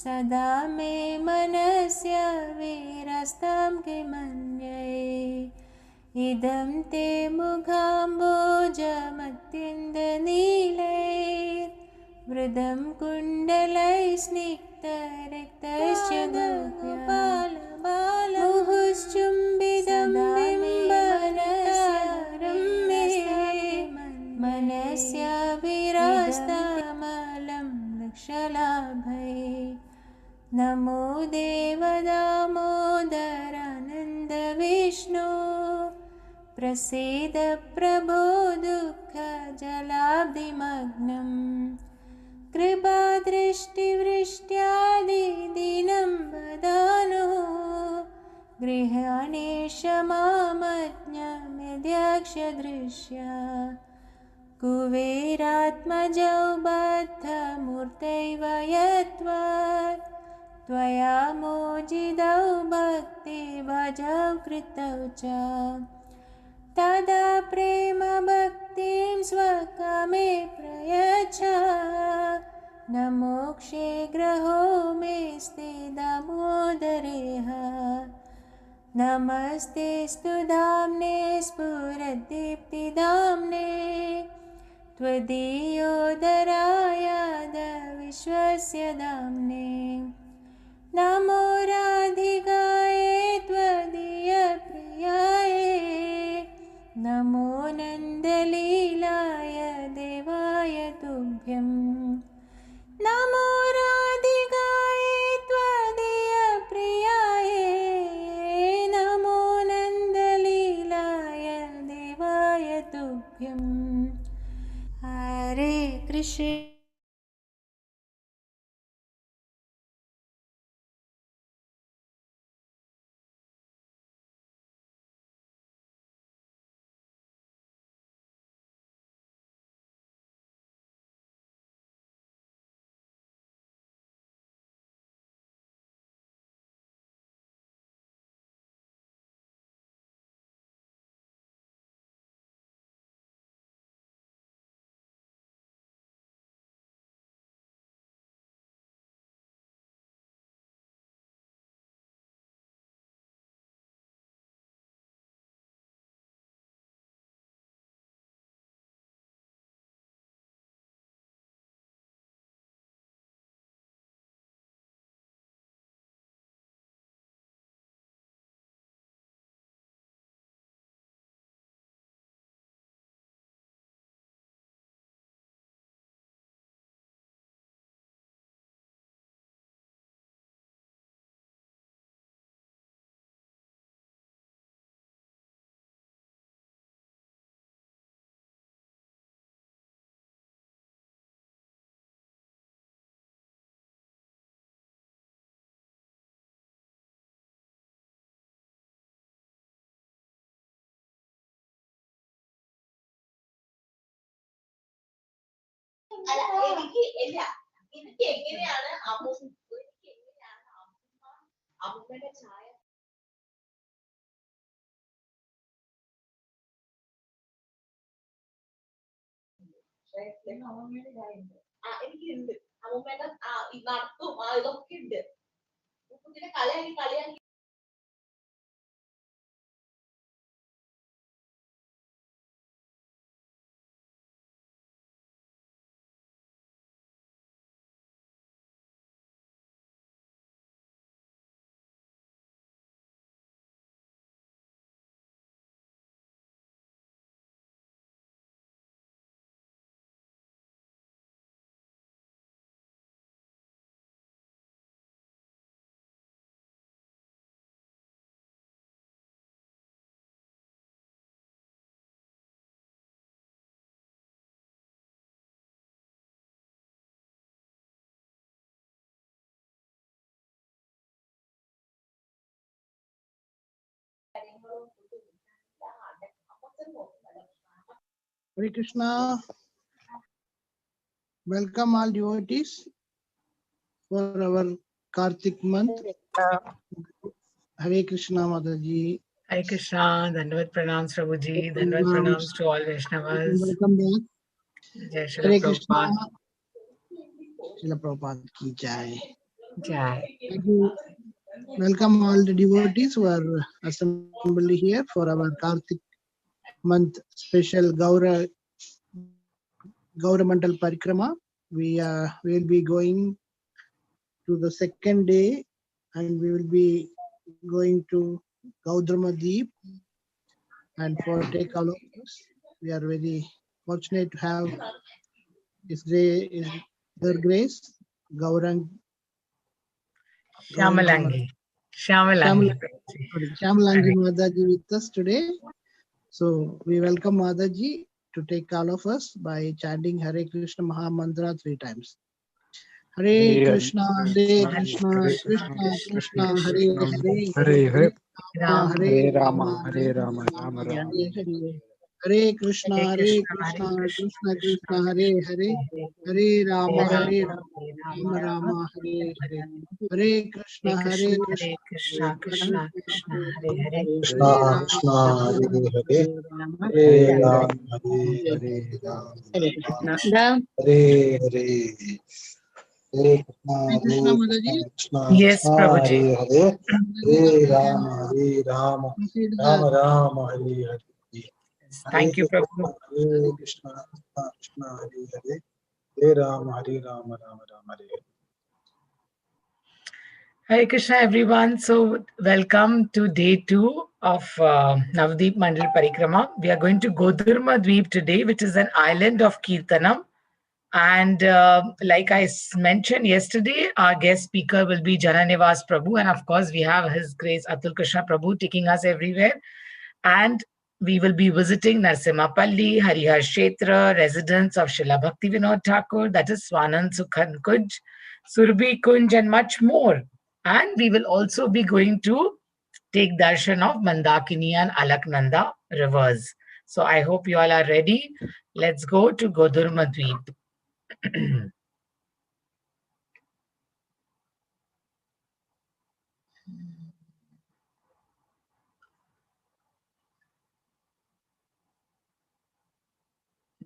सदा मे मनस्य वीरस्तां किमन्ये इदं ते मुखाम्बोजमत्यन्तनीलैर्वृदं कुण्डलैस्निग्धरक्तस्य मुहुश्चुम्बितं बिम्बनतारं मे मनस्य विरस्तमलं लक्षलाभै नमो देवदामोदरानन्दविष्णो प्रसीद प्रभो दुःखजलाब्धिमग्नं कृपादृष्टिवृष्ट्यादिदीनं वदानो गृहाणेश मामज्ञमेध्यक्षदृश्या कुबेरात्मजौ बद्धमूर्तैव यत्त्वात् त्वया मोजितौ भक्तिभजौ कृतौ च तदा प्रेमभक्तिं स्वकामे प्रयच्छ न मोक्षे ग्रहो मेऽस्ति दामोदरेह नमस्ते स्तुधाम्ने स्फुरदीप्तिदाम्ने त्वदीयोदरायाद विश्वस्य दाम्ने नमो राधिकायै त्वदीयप्रियायै नमो नन्दलीलाय देवाय तुभ्यं नमो राधिकायै त्वदीयप्रियायै नमो नन्दलीलाय देवाय तुभ्यं हरे Krishna Hare Krishna. Welcome all devotees for our Karthik month. Hare Krishna Mataji. Hare Krishna, Dandavat Pranams Prabhuji, Dandavat Pranams to all Vaishnavas. Welcome back. Jai Srila Hare Krishna. Prabhupada. Srila Prabhupada ki jai. Jai. Thank you. Welcome all the devotees who are assembled here for our Karthik month special Gauramandal Parikrama. We will be going to the second day and we will be going to Gauramandal. And for take all of us, we are very fortunate to have their grace, Gaurang Shamalangi. Shamalangi. Shamalangi Mataji with us today. So we welcome Mataji to take all of us by chanting Hare Krishna Maha Mantra 3 times. Hare Krishna, Hare Krishna, Krishna Krishna, Hare Hare, Hare Hare Rama, Rama, Hare Rama, Rama Hare Rama. Hare. Hare Krishna, Hare Krishna, Krishna Krishna, Hare Hare, Hare Rama, Hare Rama, Rama Hare Hare. Hare Krishna, Hare Krishna, Krishna, Krishna Krishna, Krishna, Krishna, Hare Hare. Krishna, Hare Rama, Krishna, Hare Hare Rama, Hare, Rama Hare Hare Ram, Hare. Hare Ram, Hare Krishna. Hare Hare. Hare Hare Krishna, Mataji. Krishna, Yes, Krishna, Prabhuji. Hare Hare, Mataji, Hare you Ram, can Hare Ram, proceed with Ram the Ram, Hare Hare. Hare Thank you, Prabhu. Krishna, Krishna Krishna, Hare Hare, Hare Ram, Hare Ram, Ram Ram, Hare Hare. Hare Krishna, everyone. So, welcome to day 2 of Navdeep Mandal Parikrama. We are going to Godurma Dweep today, which is an island of Kirtanam. And like I mentioned yesterday, our guest speaker will be Jananivas Prabhu. And of course, we have His Grace Atul Krishna Prabhu taking us everywhere. And we will be visiting Narsimapalli, Harihar Kshetra, residence of Srila Bhakti Vinod Thakur, that is Swanand Sukhan Kunj, Surbi Kunj, and much more. And we will also be going to take darshan of Mandakini and Alaknanda rivers. So I hope you all are ready. Let's go to Godurma Dweep.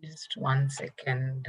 Just 1 second.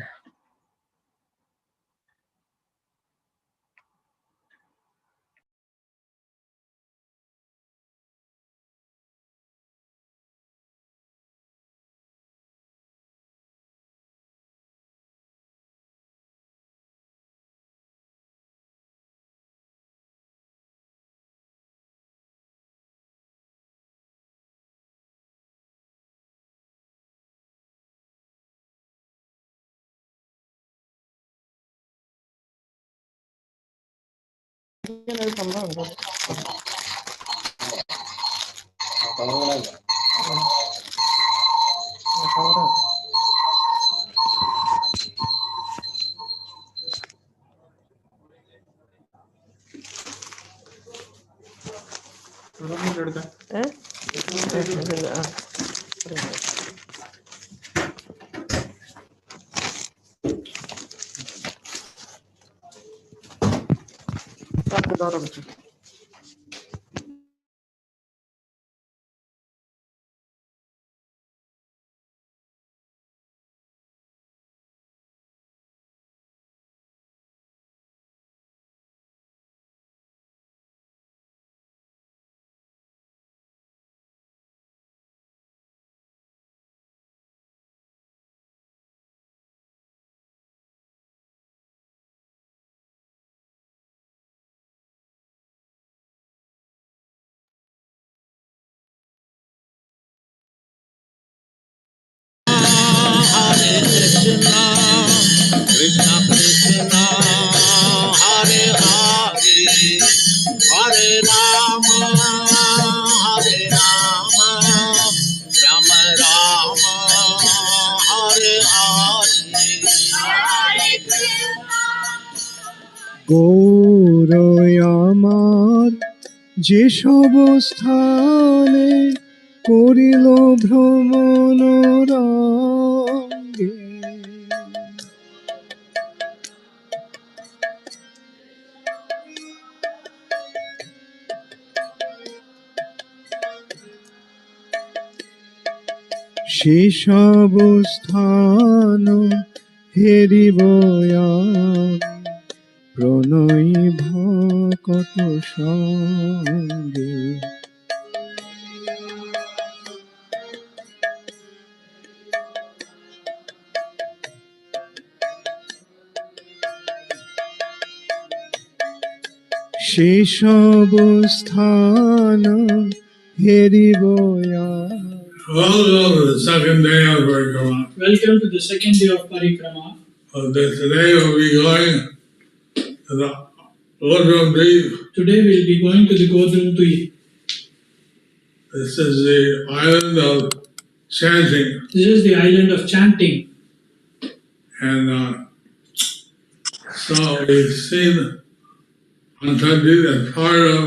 Hare Krishna, Krishna Krishna, Hare Hare, Hare Rama, Hare Rama, Rama Rama, Hare Hare. গৌরয় আমার যেসব স্থানে করিল ভ্রমণ রঙ্গে, সেসব স্থান হেরিব আমি প্রণয়ী ভকত সঙ্গে। সেসব স্থান হেরিব Welcome to the second day of Parikrama. Welcome to the second day of Parikrama. Today we'll be going to the Gauramandal. Today we'll be going to the Gauramandal. This is the island of chanting, This is the island of chanting. and so we've seen Antardip as part of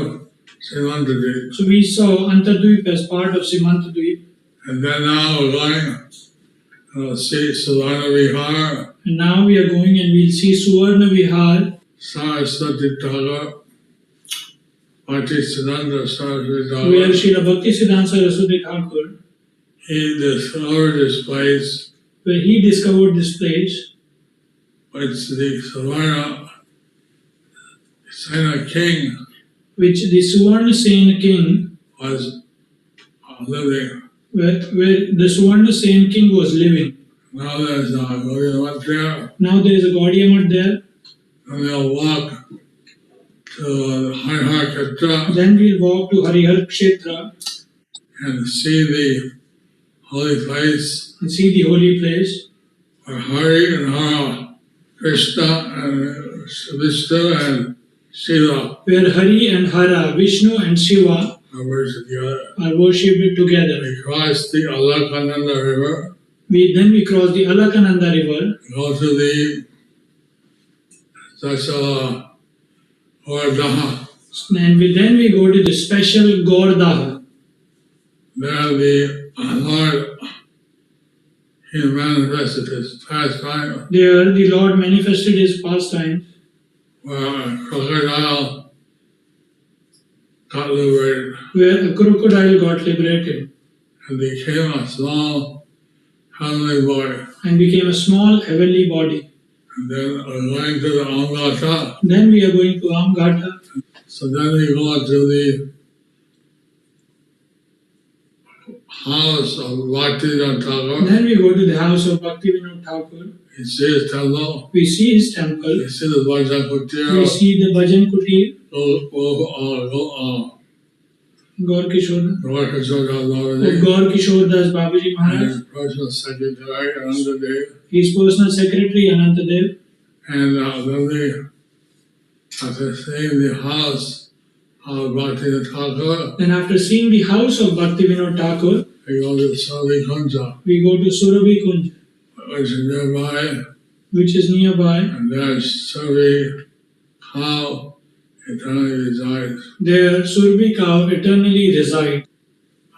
Simantadip. So we saw Antardvip as part of Simantadvip. And then now we're going to see Suvarna Vihar, And now we are going and we'll see Suvarna Vihar, Saraswati Thakur, Bhaktisiddhanta Saraswati where Thakur. Srila Bhaktisiddhanta Saraswati Thakur, He discovered this place, where he discovered this place, which the Suvarna Sena king which the Suvarna Sena king, was living. where the Suvarna Sena king was living. Now there's a Gaudiyamat there, Now there is a Gaudiyamat there. and we'll walk to Harihar Khetra Then we'll walk to Harihar Kshetra and see the holy place and see the holy place where Hari and Hara, Krishna and Vishnu and Shiva where Hari and Hara, Vishnu and Shiva are worshipped together. are worshipped together. We cross the Alakananda River, Then we cross the Alakananda river, go to the Dasala or Daha. and then we go to the special Gordaha. There the Lord, He manifested His pastime, There the Lord manifested his pastime, where a crocodile got liberated where a crocodile got liberated and became a small heavenly boy. and became a small heavenly body. And then we're going to the Amgata. Then we are going to Amgata. So then we go to the house of Bhaktivedanta Thakur. Then we go to the house of Bhaktivinoda Thakur. We see his temple. We see his temple. We see the Bhajan We Kutir. see the Bhajan Kutir, Gaur Kishore, Gaur Kishore of Babaji. Gaur Kishore Das Babaji And Maharaj, his personal secretary, Anandadev. his personal secretary Anantadev. And then we, after seeing the house of Bhaktivedanta Thakur, Then after seeing the house of Bhaktivinoda Thakur, we go to Savi Kunja, we go to Surabhi Kunj, which is nearby. which is nearby. And there's Savi cow eternally resides. There Surabhi cow eternally reside.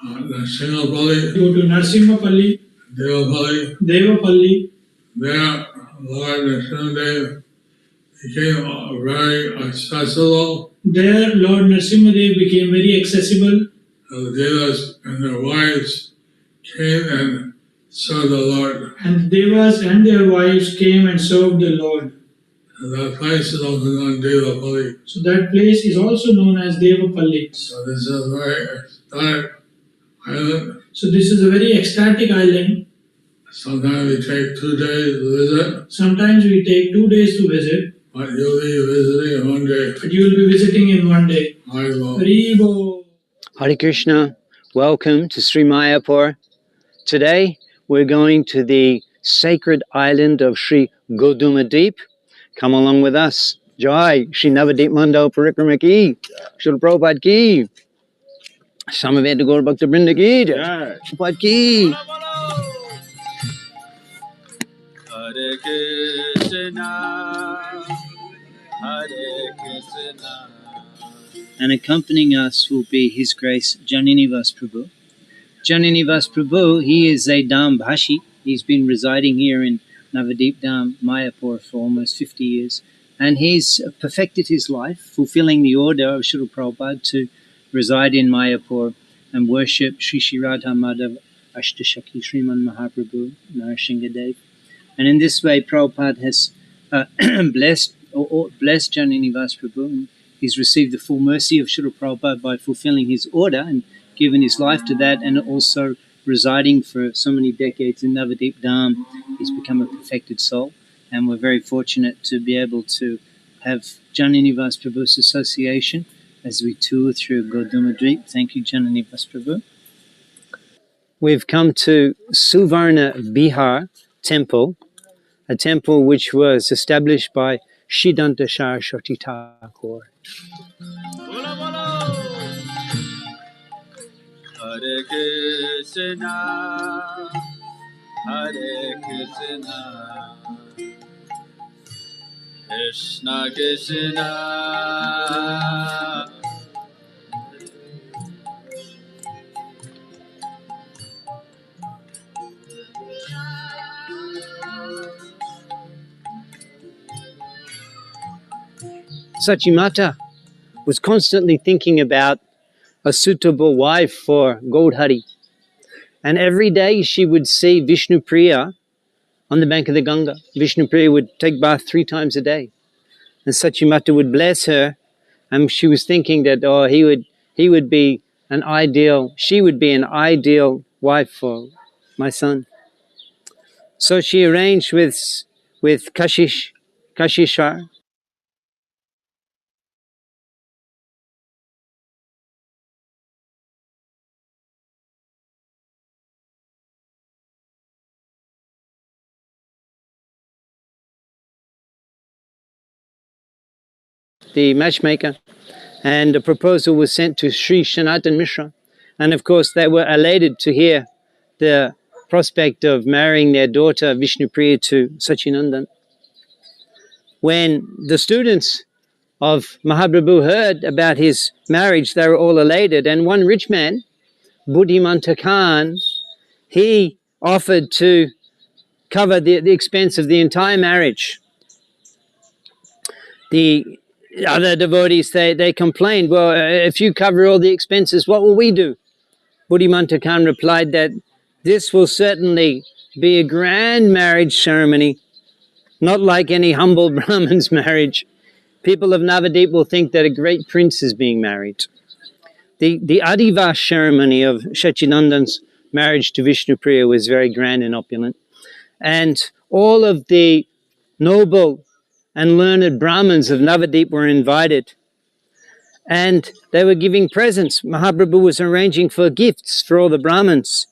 The Singapali, Go to Narsimhapalli, Devapalli. Devapalli. There, Lord Narasimhadev became very accessible. There Lord Narsimhadev became very accessible. The Devas and their wives came and served the Lord. And the Devas and their wives came and served the Lord. And that place is also known Devapalli. So that place is also known as Devapalli. So this is a very ecstatic island. So this is a very ecstatic island. Sometimes we take 2 days to visit, Sometimes we take 2 days to visit, but you'll be visiting in 1 day. but you will be visiting in 1 day. Haribo. Haribo. Hare Krishna, welcome to Sri Mayapur. Today we're going to the sacred island of Sri Gauramandal. Come along with us. Jai, Sri Navadip Mandal Parikrama ki, Srila Prabhupada ki, Samaveta Gaur Bhakta Vrinda ki, Jai Prabhupada ki. Hare Krishna, Hare Krishna. And accompanying us will be His Grace Jananivas Prabhu. Jananivas Prabhu, he is a Dham Bhashi. He's been residing here in Navadip Dham, Mayapur for almost 50 years. And he's perfected his life, fulfilling the order of Srila Prabhupada to reside in Mayapur and worship Sri Sri Radha Madhav Ashtashaki Sriman Mahaprabhu Narsingadev. And in this way, Prabhupada has blessed blessed Jananivas Prabhu, and he's received the full mercy of Srila Prabhupada by fulfilling his order and given his life to that, and also residing for so many decades in Navadip Dham. He's become a perfected soul, and we're very fortunate to be able to have Jananivas Prabhu's association as we tour through Gauramandal. Thank you, Jananivas Prabhu. We've come to Suvarna Bihar temple, a temple which was established by Siddhanta Saraswati Thakur. Hare Krishna, Hare Krishna, Krishna Krishna, Sachimata was constantly thinking about a suitable wife for Gaudhari. And every day she would see Vishnupriya on the bank of the Ganga. Vishnupriya would take bath 3 times a day. And Sachimata would bless her, and she was thinking that, she would be an ideal wife for my son. So she arranged with Kashishar, the matchmaker, and a proposal was sent to Sri Sanatan Mishra. And of course, they were elated to hear the prospect of marrying their daughter Vishnupriya to Sachinandan. When the students of Mahaprabhu heard about his marriage, they were all elated. And one rich man, Buddhimanta Khan, he offered to cover the expense of the entire marriage. The other devotees, they complained, well, if you cover all the expenses, what will we do? Buddhimanta Khan replied that this will certainly be a grand marriage ceremony, not like any humble Brahmin's marriage. People of Navadip will think that a great prince is being married. The Adivas ceremony of Sachinandan's marriage to Vishnupriya was very grand and opulent. And all of the noble and learned Brahmins of Navadip were invited. And they were giving presents. Mahaprabhu was arranging for gifts for all the Brahmins.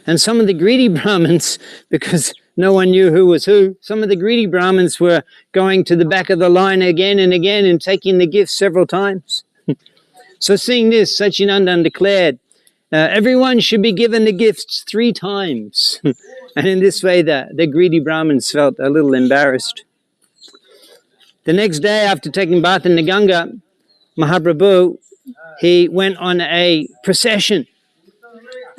And some of the greedy Brahmins, because no one knew who was who, some of the greedy Brahmins were going to the back of the line again and again and taking the gifts several times. So seeing this, Sachinandan declared, everyone should be given the gifts 3 times. And in this way, the greedy Brahmins felt a little embarrassed. The next day, after taking bath in the Ganga, Mahaprabhu, he went on a procession.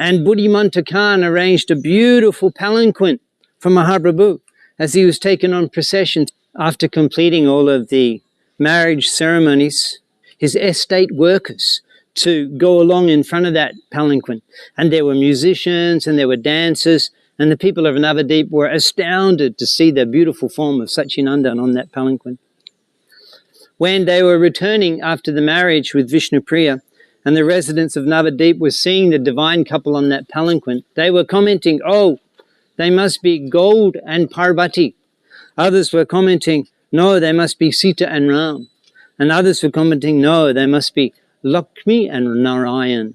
And Buddhimanta Khan arranged a beautiful palanquin for Mahaprabhu as he was taken on procession. After completing all of the marriage ceremonies, his estate workers to go along in front of that palanquin. And there were musicians and there were dancers, and the people of Navadip were astounded to see the beautiful form of Sachinandan on that palanquin. When they were returning after the marriage with Vishnupriya, and the residents of Navadip were seeing the divine couple on that palanquin, they were commenting, oh, they must be Gold and Parvati. Others were commenting, no, they must be Sita and Ram. And others were commenting, no, they must be Lakshmi and Narayan.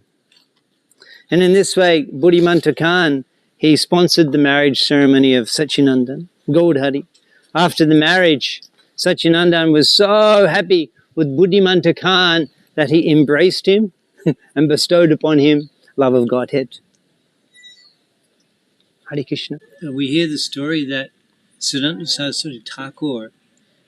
And in this way, Buddhimanta Khan, he sponsored the marriage ceremony of Sachinandan, Gaudhari. After the marriage, Sachinandan was so happy with Buddhimanta Khan that he embraced him and bestowed upon him love of Godhead. Hare Krishna. We hear the story that Siddhanta Saraswati Thakur,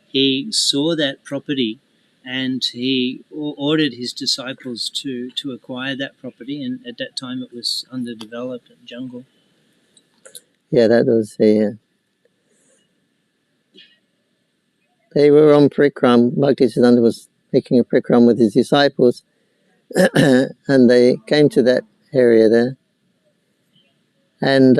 he saw that property and he ordered his disciples to acquire that property, and at that time it was underdeveloped jungle. Yeah, that was they were on Parikrama. Bhaktisiddhanta was making a Parikrama with his disciples, and they came to that area there. And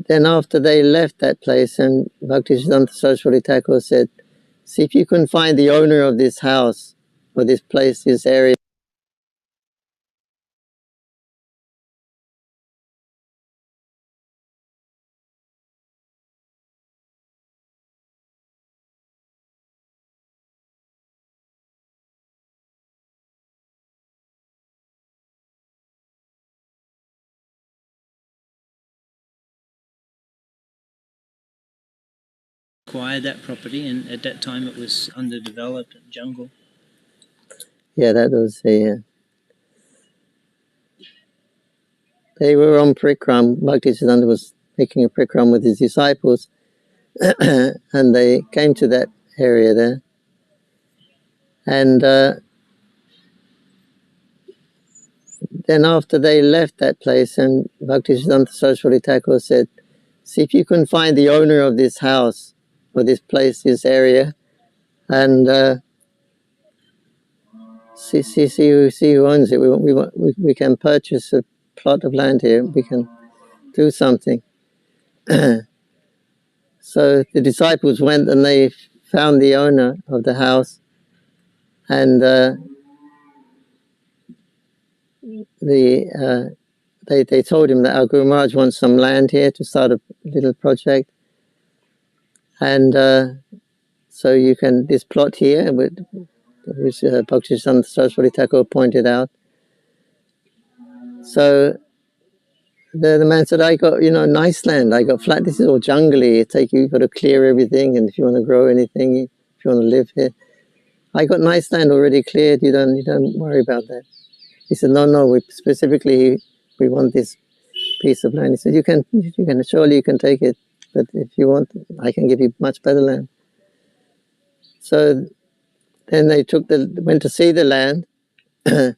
then after they left that place, and Bhaktisiddhanta Saraswati Thakur said, see if you can find the owner of this house, or this place, this area. Acquired that property, and at that time it was underdeveloped jungle. Yeah, that was the... they were on Parikrama. Bhaktisiddhanta was making a Parikrama with his disciples, and they came to that area there. And then after they left that place, and Bhaktisiddhanta Saraswati Thakur said, see if you can find the owner of this house, or this place, this area, and see who owns it. We can purchase a plot of land here. We can do something. So the disciples went and they found the owner of the house, and they told him that our Guru Maharaj wants some land here to start a little project, and so you can, this plot here, which Bhaktisiddhanta Saraswati Thakur pointed out. So the man said, I got, nice land, I got flat, this is all jungly, you've got to clear everything, and if you want to grow anything, if you want to live here, I got nice land already cleared, you don't worry about that. He said, no, we want this piece of land. He said, you can surely you can take it, but if you want, I can give you much better land. So then they went to see the land, and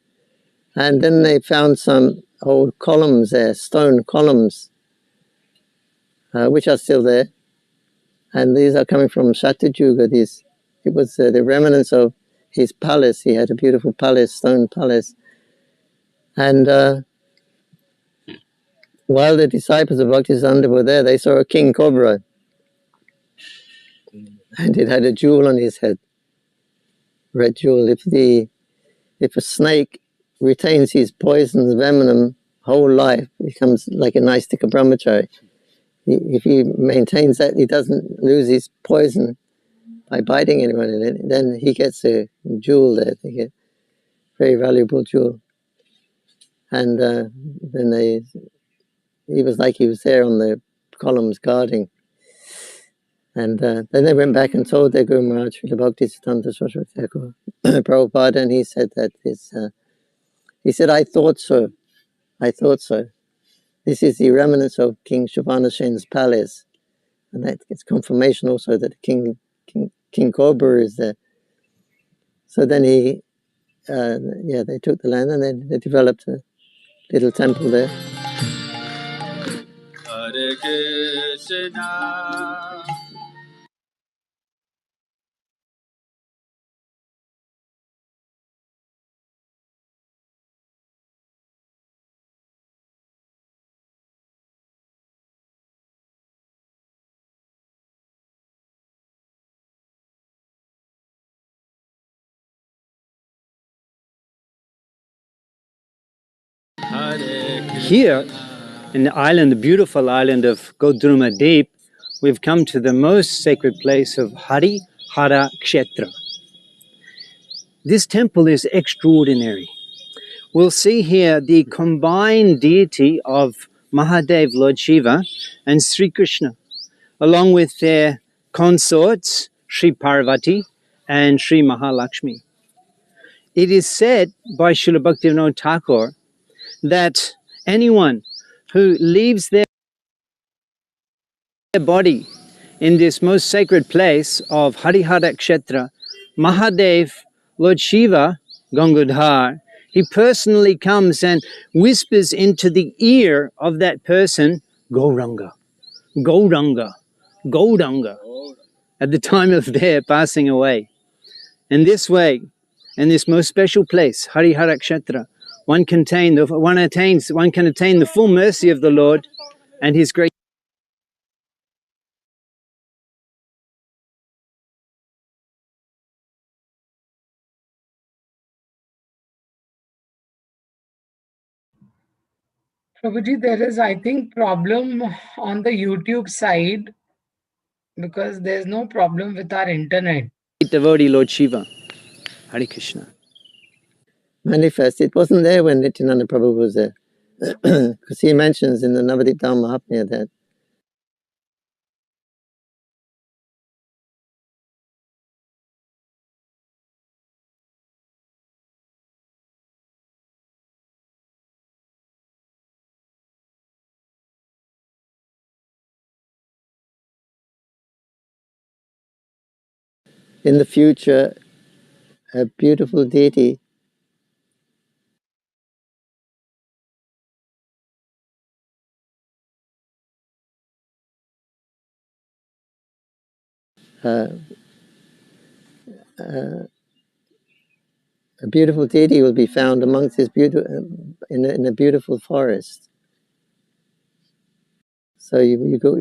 then they found some old columns there, stone columns, which are still there, and these are coming from Satyajuga. It was the remnants of his palace. He had a beautiful palace, stone palace, and while the disciples of Bhaktisiddhanta were there, they saw a king cobra, and it had a jewel on his head, red jewel. If a snake retains his poison venom whole life, becomes like a nice stick of brahmachari. If he maintains that, he doesn't lose his poison by biting anyone in it, then he gets a jewel there. They get very valuable jewel. And then he was like he was there on the columns guarding. And then they went back and told their Guru Maharaj, Srila Bhaktisiddhanta Saraswati Thakur, Prabhupada, and he said that he said, I thought so. This is the remnants of King Shravanasen's palace. And that gets confirmation also that King Cobra is there. So then they took the land and then they developed a little temple there. Hare Krishna. Here, in the island, the beautiful island of Gauramandal, we've come to the most sacred place of Harihara Kshetra. This temple is extraordinary. We'll see here the combined deity of Mahadev, Lord Shiva, and Sri Krishna, along with their consorts, Sri Parvati and Sri Mahalakshmi. It is said by Srila Bhaktivinoda Thakur that anyone who leaves their body in this most sacred place of Harihara Kshetra, Mahadev, Lord Shiva, Gangadhar, he personally comes and whispers into the ear of that person, Gauranga, Gauranga, Gauranga, at the time of their passing away. And this way, in this most special place, Harihara Kshetra, one can attain the full mercy of the Lord and his great. Prabhuji, there is, I think, problem on the YouTube side because there's no problem with our internet. Devotee Lord Shiva. Hare Krishna. Manifest. It wasn't there when Nityananda Prabhu was there. Because he mentions in the Navadip Dhamma Mahatmya that in the future, a beautiful deity uh, uh, a beautiful deity will be found amongst his in a beautiful forest. So you go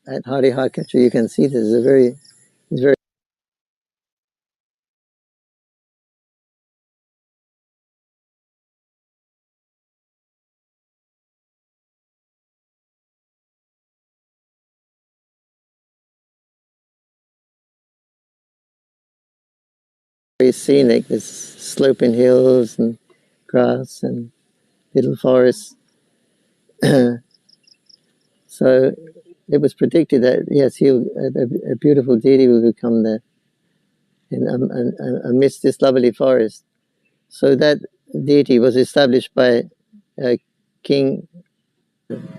at Harihar Kshetra, you can see this is it's very scenic. There's sloping hills and grass and little forests. So it was predicted that yes, a beautiful deity will become there amidst this lovely forest. So that deity was established by King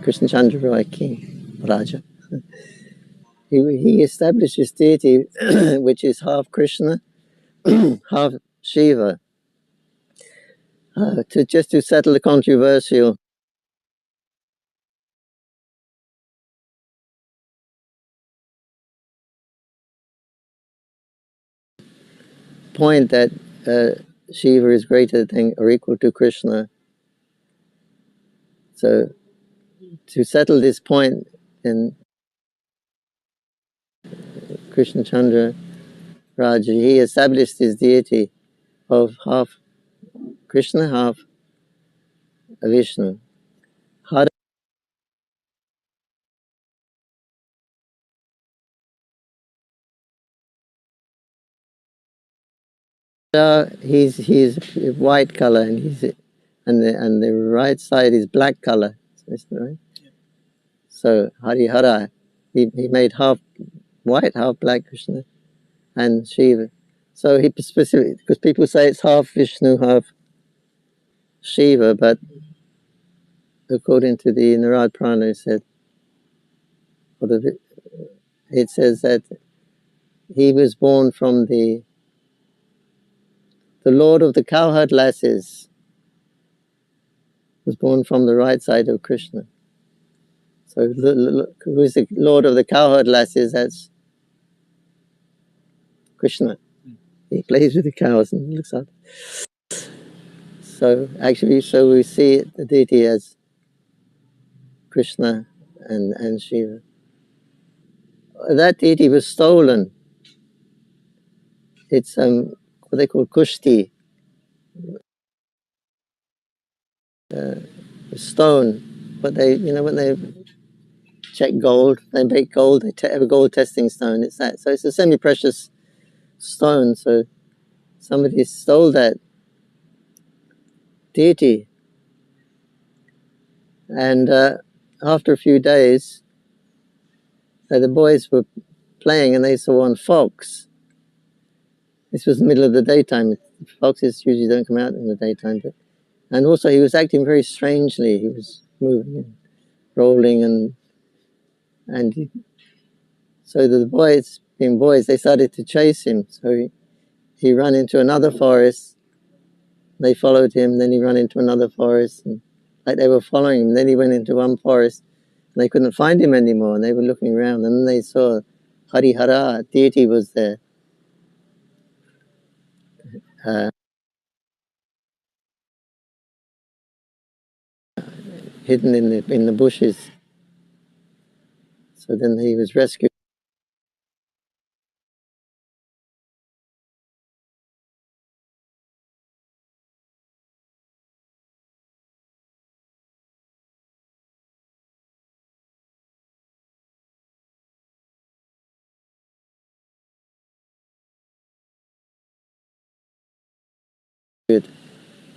Krishna Chandra Roy, King Raja. He established this deity, which is half Krishna, half Shiva, to settle the controversial point that Shiva is greater than or equal to Krishna. So to settle this point, in Krishna Chandra Raja, he established his deity of half Krishna, half Vishnu. He's white color, and the right side is black color. Right? So Harihara, he made half white, half black Krishna, and Shiva. So he specific because people say it's half Vishnu, half Shiva, but according to the Narad Purana, it says that he was born from the Lord of the cowherd lasses was born from the right side of Krishna. So who's the Lord of the cowherd lasses? That's Krishna. He plays with the cows and looks up. So actually, we see the deity as Krishna and Shiva. That deity was stolen. It's what they call kushti, stone. But when they check gold, they make gold. They have a gold testing stone. It's that. So it's a semi-precious stone. So somebody stole that deity, and after a few days, the boys were playing and they saw one fox. This was the middle of the daytime. Foxes usually don't come out in the daytime, and also he was acting very strangely. He was moving and rolling, so the boys, being boys, they started to chase him. So he ran into another forest. They followed him. Then he ran into another forest, and like they were following him. Then he went into one forest, and they couldn't find him anymore. And they were looking around, and then they saw Harihara, deity, was there. hidden in the bushes. So then he was rescued.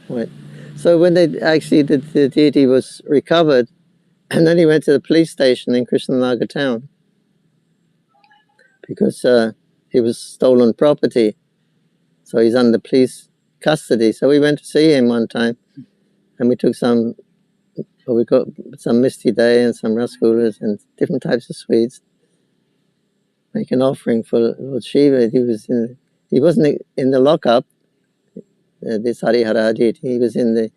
Right. So when they actually the deity was recovered, and then he went to the police station in Krishnanagar town because he was stolen property. So he's under police custody. So we went to see him one time, and we took we got some misty day and some rasgullas and different types of sweets. Make an offering for Lord Shiva. He wasn't in the lockup. This Harihara deity. He was in the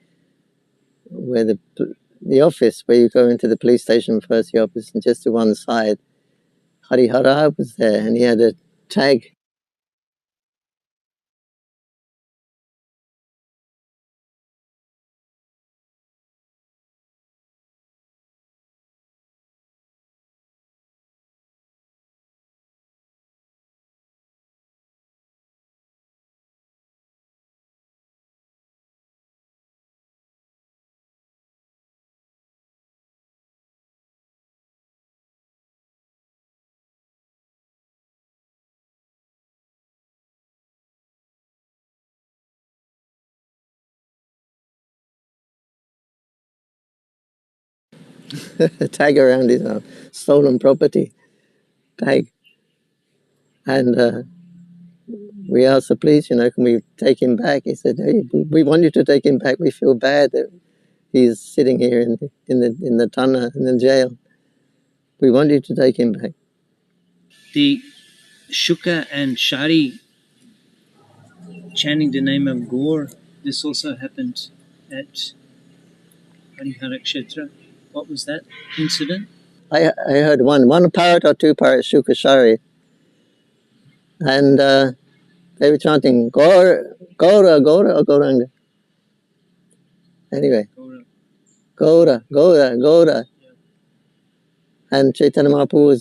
office where you go into the police station first, the office, and just to one side, Harihara was there, and he had a tag. A tag around his stolen property tag. And we asked the police, can we take him back? He said, hey, we want you to take him back. We feel bad that he's sitting here in the Tanna, in the jail. We want you to take him back. The Shuka and Shari chanting the name of Gaur, this also happened at Harihara Kshetra. What was that incident? I heard one parrot or two parrots, Shukashari, and they were chanting Gora, Gora, Gora, or Goranga. Anyway, Gora, Gora, Gora. And Chaitanya Mahaprabhu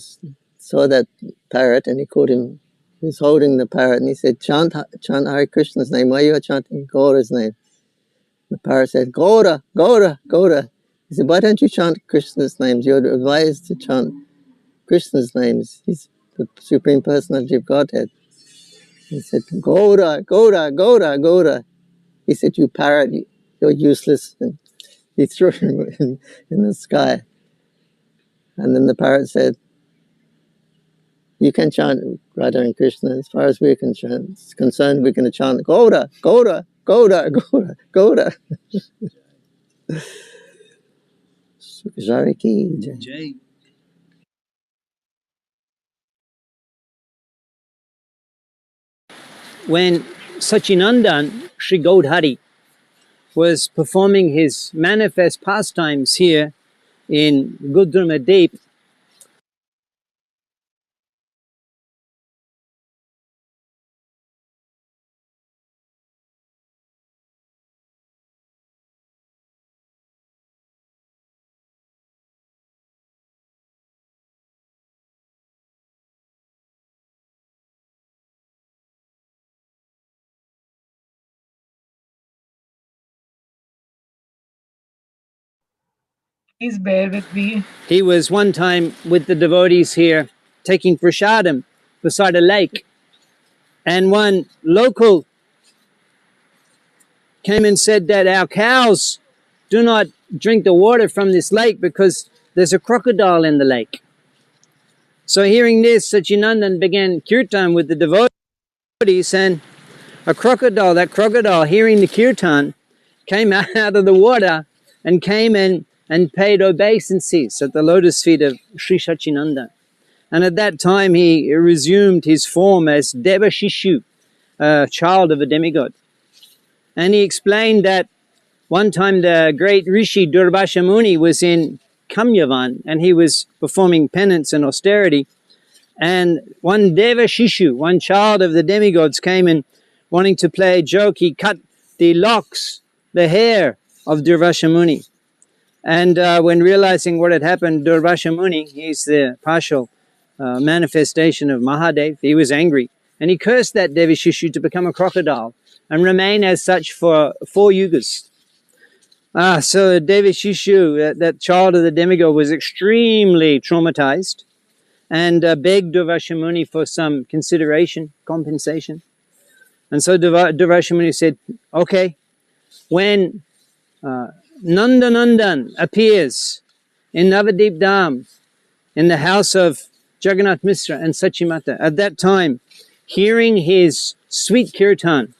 saw that parrot, and he called him. He was holding the parrot, and he said, chant Hare Krishna's name. Why are you chanting Gaura's name? The parrot said, Gaura, Gaura, Gaura. He said, why don't you chant Krishna's names? You're advised to chant Krishna's names. He's the Supreme Personality of Godhead. He said, Gaura, Gaura, Gaura, Gaura. He said, you parrot, you're useless. And he threw him in the sky. And then the parrot said, you can chant Radha and Krishna. As far as we're concerned, we're going to chant Gaura, Gaura, Gaura, Gaura, Gaura. Sukajari ki jai. When Sachinandan, Sri Gaudhari, was performing his manifest pastimes here in Gauramandal, Please bear with me. he was one time with the devotees here taking prasadam beside a lake, and one local came and said that our cows do not drink the water from this lake because there's a crocodile in the lake. So hearing this, Sachinandan began kirtan with the devotees, and that crocodile, hearing the kirtan, came out of the water and came in and paid obeisances at the lotus feet of Sri Sachinandan. And at that time, he resumed his form as Devashishu, a child of a demigod. And he explained that one time the great Rishi Durvasha Muni was in Kamyavan, and he was performing penance and austerity. And one Devashishu, one child of the demigods, came and wanting to play a joke, he cut the locks, the hair of Durvasha Muni. And when realizing what had happened, Durvasha Muni, he's the partial manifestation of Mahadev, he was angry. And he cursed that Devishishu to become a crocodile and remain as such for 4 yugas. So Devishishu, that child of the demigod, was extremely traumatized and begged Durvasha Muni for some consideration, compensation. And so Durvasha Muni said, okay, when Nandanandan appears in Navadip Dham, in the house of Jagannath Mishra and Sachimata, at that time, hearing his sweet kirtan,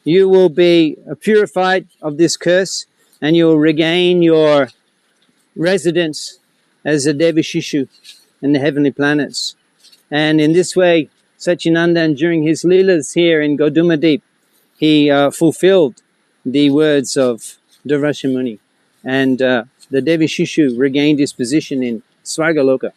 you will be purified of this curse and you will regain your residence as a Devishishu in the heavenly planets. And in this way, Sachinandan, during his leelas here in Gaudamadip, he fulfilled the words of Durvasha Muni. And the Devishishu regained his position in Swargaloka.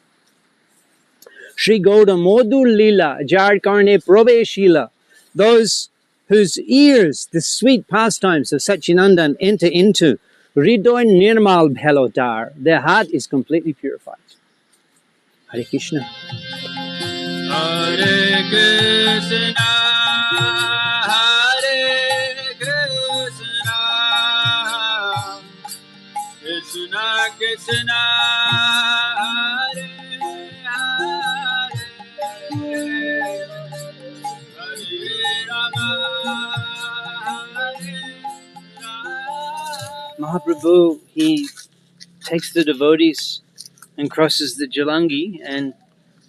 Shri Gauda Modu Lila, Jar Karne Probeshila, those whose ears the sweet pastimes of Sachinandan enter into, Ridoy Nirmal Bhelodar, their heart is completely purified. Hare Krishna. Hare Krishna, Hare Krishna, Krishna Krishna, Hare Hare, Hare Rama, Hare Rama. Mahaprabhu, he takes the devotees and crosses the Jalangi and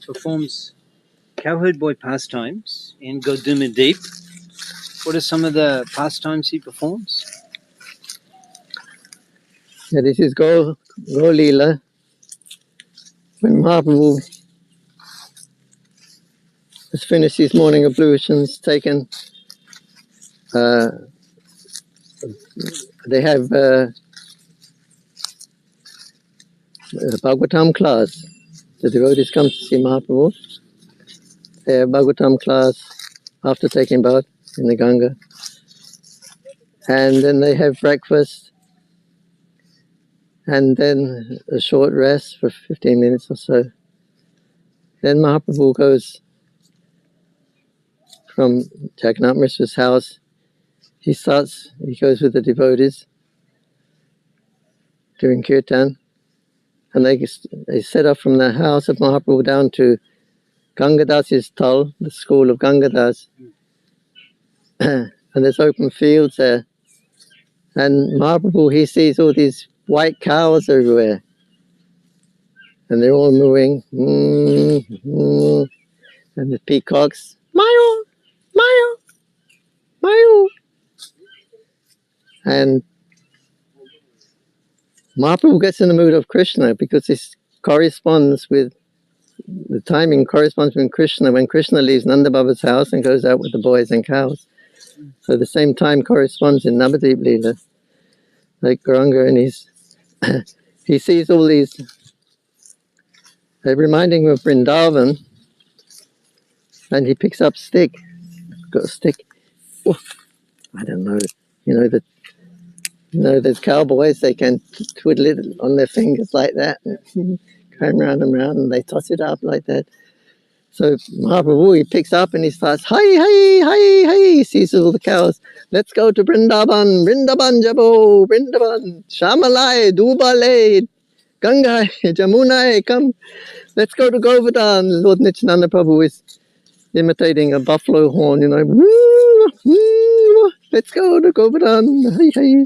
performs cowherd boy pastimes in Gaudamadip. What are some of the pastimes he performs? Yeah, this is Go Leela. When Mahaprabhu has finished his morning ablutions, taken, they have the Bhagavatam class. The devotees come to see Mahaprabhu. They have Bhagavatam class after taking bath in the Ganga. And then they have breakfast. And then a short rest for 15 minutes or so. Then Mahaprabhu goes from Jagannath Mishra's house. He goes with the devotees during Kirtan. And they set off from the house of Mahaprabhu down to Gangadas's Tal, the school of Gangadas. And there's open fields there. And Mahaprabhu, he sees all these white cows everywhere. And they're all moving. And the peacocks, Mayo, Mayo, Mayo. And Mahaprabhu gets in the mood of Krishna because this corresponds with, the timing corresponds with Krishna, when Krishna leaves Nanda Baba's house and goes out with the boys and cows. So the same time corresponds in Navadip Leela. Like Gauranga, and he sees all these, they're reminding him of Vrindavan, and he picks up stick, got a stick. Oh, I don't know, there's cowboys, they can twiddle it on their fingers like that, going round and round, and they toss it up like that. So Mahaprabhu, he picks up and he starts, hi, hi, hi, hi, he sees all the cows. Let's go to Vrindavan, Vrindavan Jabo, Vrindavan, Shamalai, Dubale, Gangai, Jamunai, come. Let's go to Govardhan. Lord Nityananda Prabhu is imitating a buffalo horn, woo, woo, let's go to Govardhan, hi, hi.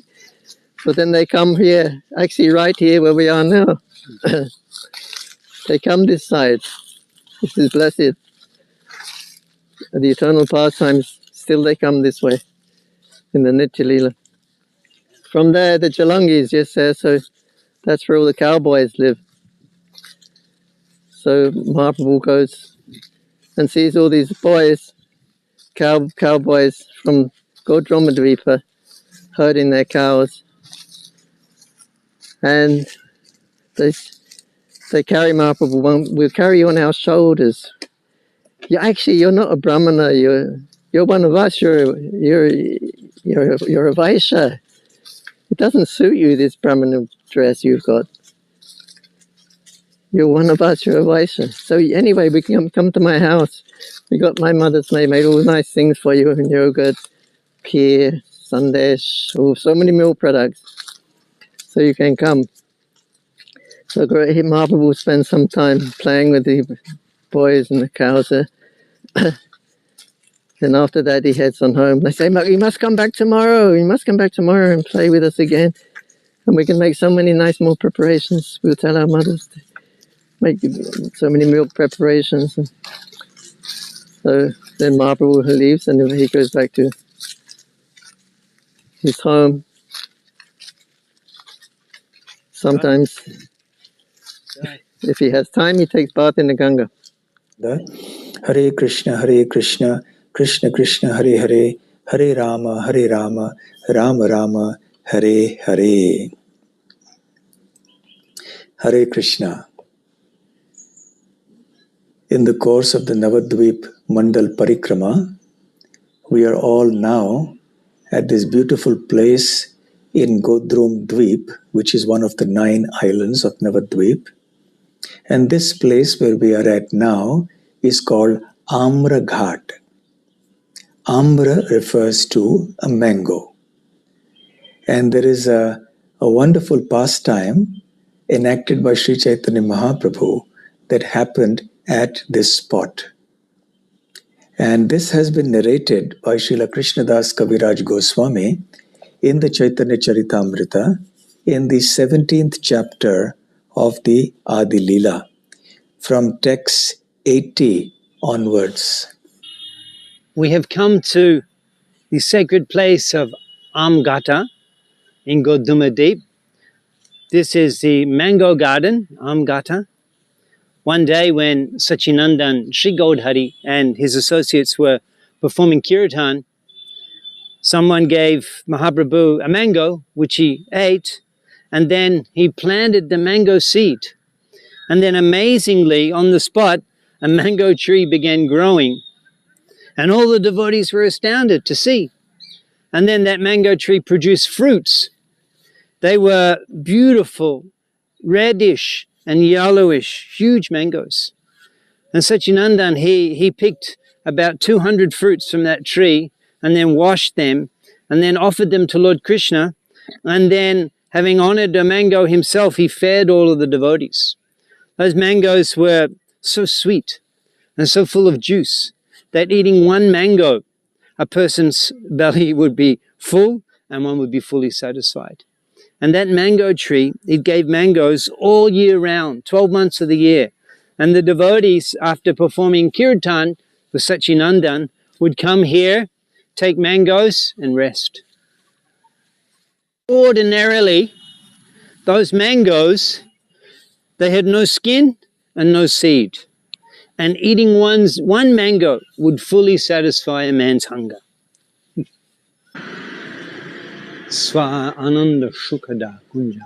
So then they come here, actually right here where we are now. They come this side. This is blessed. The eternal pastimes, still they come this way in the Nitya Leela. From there, the Jalangi is just there, so that's where all the cowboys live. So Mahaprabhu goes and sees all these boys, cowboys from Gauramandal, herding their cows. And they carry Mahaprabhu, we'll carry you on our shoulders. You're not a Brahmana, you're You're one of us. You're a Vaishya. It doesn't suit you, this Brahmana dress you've got. You're one of us. You're a Vaishya. So anyway, we can come to my house. We got my mother's made all nice things for you, and yogurt, kheer, sandesh, so many milk products. So you can come. So Mahaprabhu will spend some time playing with the boys and the cows there. Then after that, he heads on home. They say, you must come back tomorrow. You must come back tomorrow and play with us again. And we can make so many nice more preparations. We'll tell our mothers to make so many milk preparations. And so then Mahaprabhu leaves and he goes back to his home. Sometimes, if he has time, he takes bath in the Ganga. Hare Krishna, Krishna Krishna, Hare Hare, Hare Rama, Rama Rama, Hare Hare. Hare Krishna. In the course of the Navadvip Mandal Parikrama, we are all now at this beautiful place in Godrum Dvip, which is one of the 9 islands of Navadvip. And this place where we are at now is called Amra Ghat. Amra refers to a mango. And there is a wonderful pastime enacted by Sri Chaitanya Mahaprabhu that happened at this spot. And this has been narrated by Srila Krishnadas Kaviraj Goswami in the Chaitanya Charitamrita in the 17th chapter of the Adi Leela, from text 80 onwards. We have come to the sacred place of Amgata in Godumadeep. This is the mango garden, Amgata. One day when Sachinandan Sri Gaudhari and his associates were performing kirtan, someone gave Mahaprabhu a mango, which he ate, and then he planted the mango seed. And then amazingly, on the spot, a mango tree began growing. And all the devotees were astounded to see. And then that mango tree produced fruits. They were beautiful, reddish and yellowish, huge mangoes. And Sachinandan, he picked about 200 fruits from that tree and then washed them and then offered them to Lord Krishna. And then, having honored the mango himself, he fed all of the devotees. Those mangoes were so sweet and so full of juice that eating one mango, a person's belly would be full and one would be fully satisfied. And that mango tree, it gave mangoes all year round, 12 months of the year. And the devotees, after performing kirtan with Sachinandan, would come here, take mangoes and rest. Ordinarily, those mangoes, they had no skin and no seed. And eating one mango would fully satisfy a man's hunger. Swa Ananda Shukada Kunja.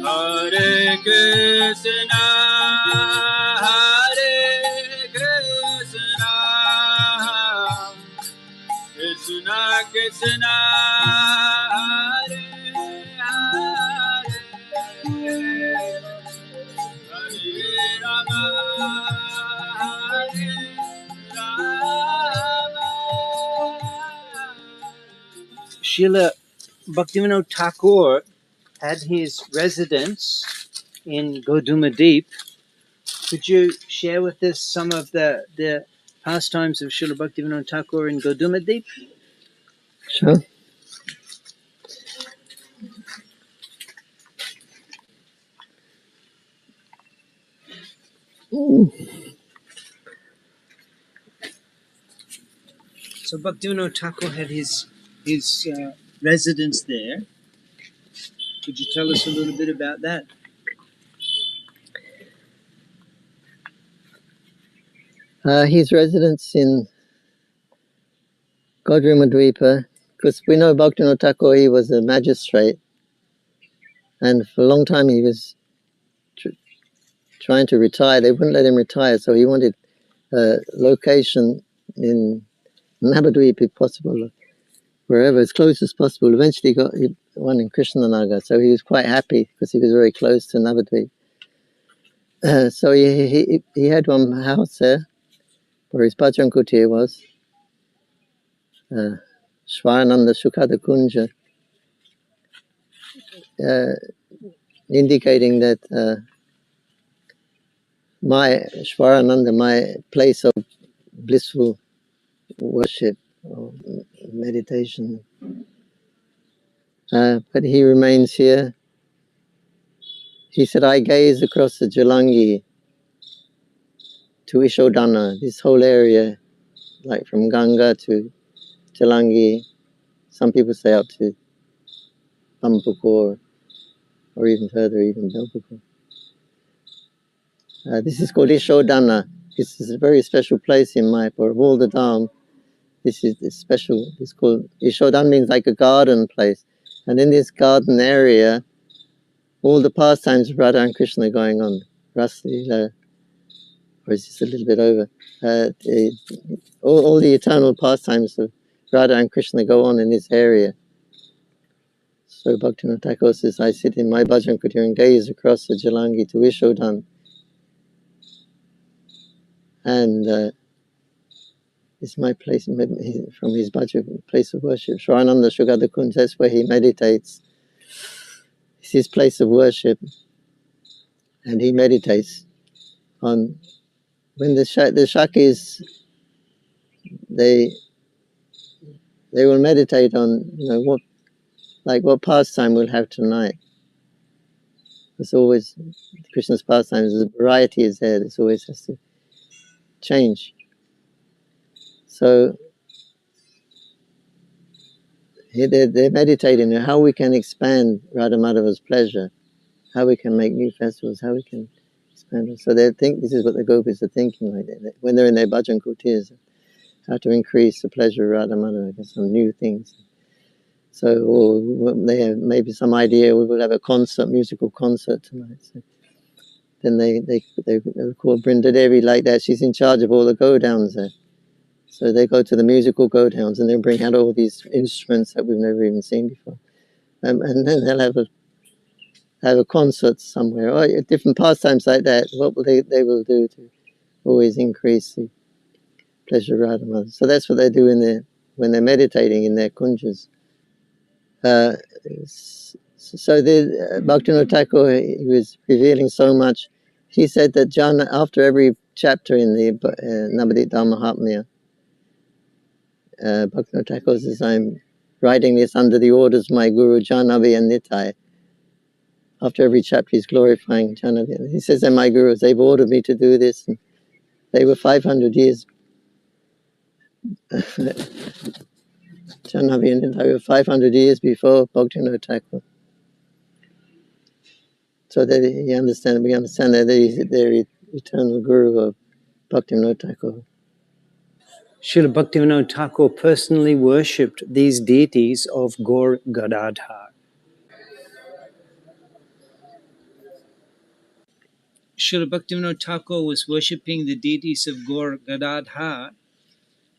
Hare Krishna, Hare Krishna, Krishna Krishna, Hare Hare, Hare Rama, Hare Rama. Srila Bhaktivinoda Thakur had his residence in Godumadeep. Could you share with us some of the pastimes of Srila Bhaktivinoda Thakur in Godumadeep? Sure. So Bhaktivinoda Thakur had his residence there. Could you tell us a little bit about that? His residence in Gauramandal, because we know Bhaktivinoda Thakur, he was a magistrate, and for a long time he was trying to retire. They wouldn't let him retire, so he wanted a location in Navadvip, if possible, wherever, as close as possible. Eventually he got one in Krishnanagar, so he was quite happy because he was very close to Navadvip. So he had one house there where his bhajan kutir was, Shvarananda Shukhada Kunja, indicating that my Shvarananda, my place of blissful worship or meditation. But he remains here. He said, I gaze across the Jalangi to Ishodana, this whole area, like from Ganga to Jalangi. Some people say up to Pampukor or even further, even Belpukor. This is called Ishodana. This is a very special place in Mayapur. Of all the Dham, this is special. It's called Ishodana, means like a garden place. And in this garden area, all the pastimes of Radha and Krishna are going on. Rasa, or is this a little bit over? All the eternal pastimes of Radha and Krishna go on in this area. So Bhaktivinoda Thakur says, I sit in my bhajan kutir and gaze across the Jalangi to Ishodan. And it's my place, from his bhajan, place of worship. Shravananda Shugada Kunj, that's where he meditates. It's his place of worship. And he meditates on, when the Shakis, they will meditate on, what pastime we'll have tonight. There's always, Krishna's pastimes, the variety is there. This always has to change. So they're meditating on how we can expand Radha Madhava's pleasure, how we can make new festivals, how we can expand it. So they think this is what the gopis are thinking like that. When they're in their bhajan kutirs, how to increase the pleasure of Radha Madhava, some new things. So they have maybe some idea we will have a concert, musical concert tonight. So then they call Brinda Devi like that. She's in charge of all the go-downs there. So they go to the musical go-downs and they bring out all these instruments that we've never even seen before. And then they'll have a concert somewhere, or different pastimes like that. What will they will do to always increase the pleasure of Radha Madhava. So that's what they do when they're meditating in their kunjas. So the Bhaktivinoda Thakur, he was revealing so much. He said that after every chapter in the Navadvip Mahatmya, Bhaktivinoda Thakur says, I'm writing this under the orders of my Guru Jahnavi and Nitai. After every chapter, he's glorifying Jahnavi. He says, and my Gurus, they've ordered me to do this. And they were 500 years. Jahnavi and Nitai were 500 years before Bhaktivinoda Thakur. So that we understand that they're eternal Guru of Bhaktivinoda Thakur. Srila Bhaktivinoda Thakur personally worshipped these deities of Gaur Gadadhar. Srila Bhaktivinoda Thakur was worshipping the deities of Gaur Gadadhar.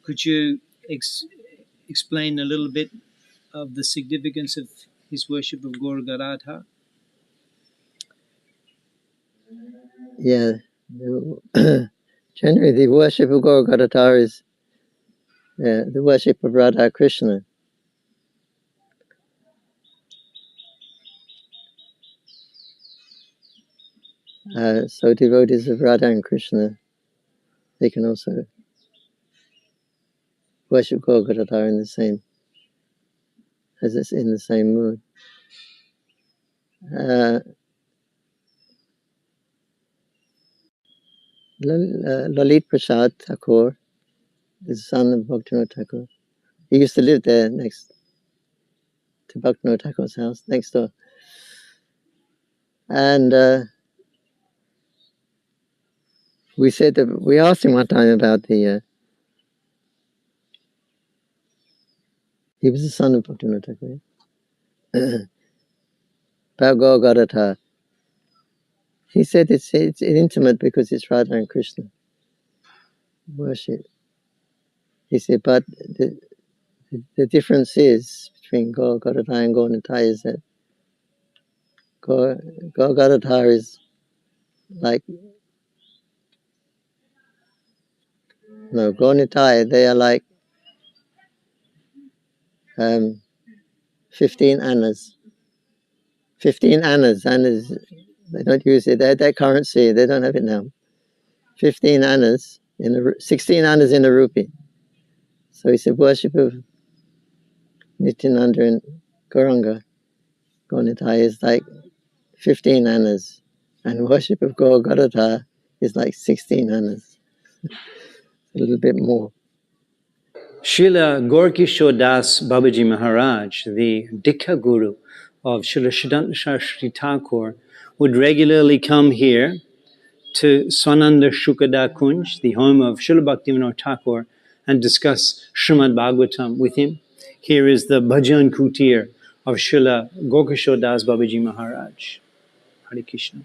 Could you explain a little bit of the significance of his worship of Gaur Gadadhar? Yeah. Generally, the worship of Gaur Gadadhar is the worship of Radha Krishna. So devotees of Radha and Krishna, they can also worship Gaur Gadadhar in the same mood. Lalit Prasad Thakur, the son of Bhaktivinoda Thakur, he used to live there next to Bhaktivinoda Thakur's house, next door. And we said that we asked him one time about the. He was the son of Bhaktivinoda Thakur. About Gaur-Gadadhar. He said it's intimate because it's Radha and Krishna worship. He said, but the difference is between Gaur-Gadadhar and Gaur-Nitai is that Gaur-Gadadhar is like, no, Gaur-Nitai, they are like 15 annas. 15 annas. Annas, they don't use it. They had that currency. They don't have it now. 15 annas, 16 annas in a rupee. So he said, worship of Nityananda and Gauranga, Gaur-Nitai is like 15 annas. And worship of Gaur-Gadadhar is like 16 annas. A little bit more. Srila Gaurkishore Das Babaji Maharaj, the Dikha Guru of Srila Siddhanta Saraswati Thakur, would regularly come here to Swananda Shukada Kunj, the home of Srila Bhaktivinoda Thakur, and discuss Srimad Bhagavatam with him. Here is the Bhajan Kutir of Srila Gaurkishore Das Babaji Maharaj. Hare Krishna.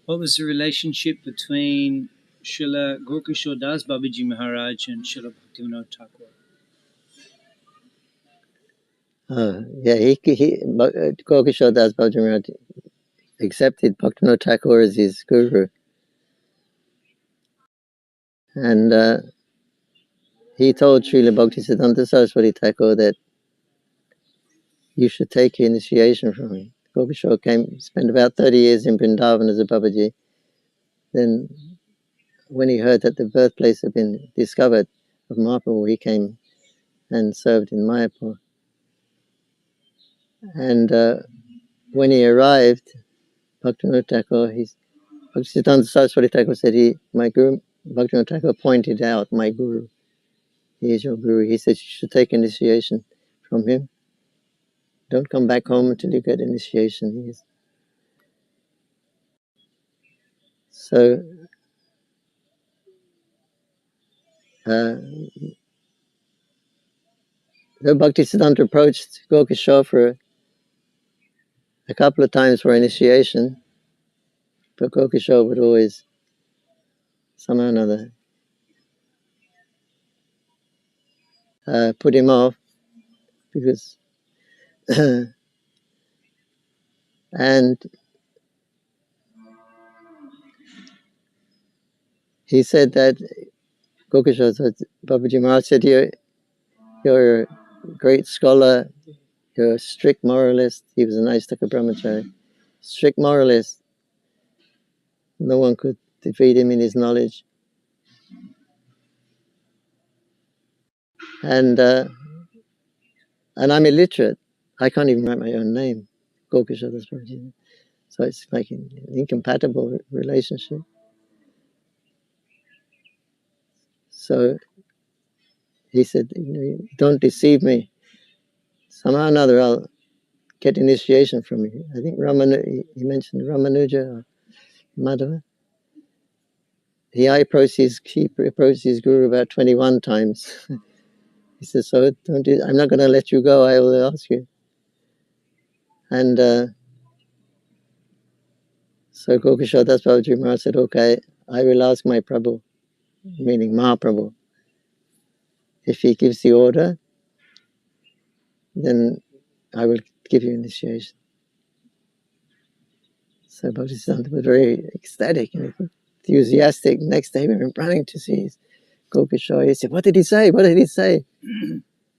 What was the relationship between Srila Gaurkishore Das Babaji Maharaj and Srila Bhaktivinoda Thakur? Yeah, Gaurkishore Das Babaji Maharaj accepted Bhaktivinoda Thakur as his guru. And he told Srila Bhaktisiddhanta Saraswati Thakur that you should take initiation from him. Gaurkishore spent about 30 years in Vrindavan as a Babaji. Then when he heard that the birthplace had been discovered of Mahaprabhu, he came and served in Mayapur. And when he arrived, Bhaktivinoda Thakur, Bhaktisiddhanta Saraswati Thakur said, my guru, Bhaktivinoda Thakur pointed out my guru. He is your guru. He said you should take initiation from him. Don't come back home until you get initiation. So the Bhaktisiddhanta approached Gaurkishore for a couple of times for initiation, but Gaurkishore would always somehow or another put him off because and he said that Gaurkishore said, Babaji Maharaj said, you're a great scholar, you're a strict moralist. He was a Naistaka brahmachari. Strict moralist. No one could defeat him in his knowledge. And I'm illiterate. I can't even write my own name, Gaurkishore Das Babaji. So it's like an incompatible relationship. So he said, don't deceive me. Somehow or another, I'll get initiation from you. I think he mentioned Ramanuja or Madhava. He approached his guru about 21 times. He said, so I'm not going to let you go. I will ask you. And so Gaurkishore Das Babaji Maharaj said, okay, I will ask my Prabhu, meaning Mahaprabhu. If he gives the order, then I will give you initiation. So Bhaktisiddhanta was very ecstatic and enthusiastic. Next day we were running to see Gaurkishore. He said, what did he say? What did he say?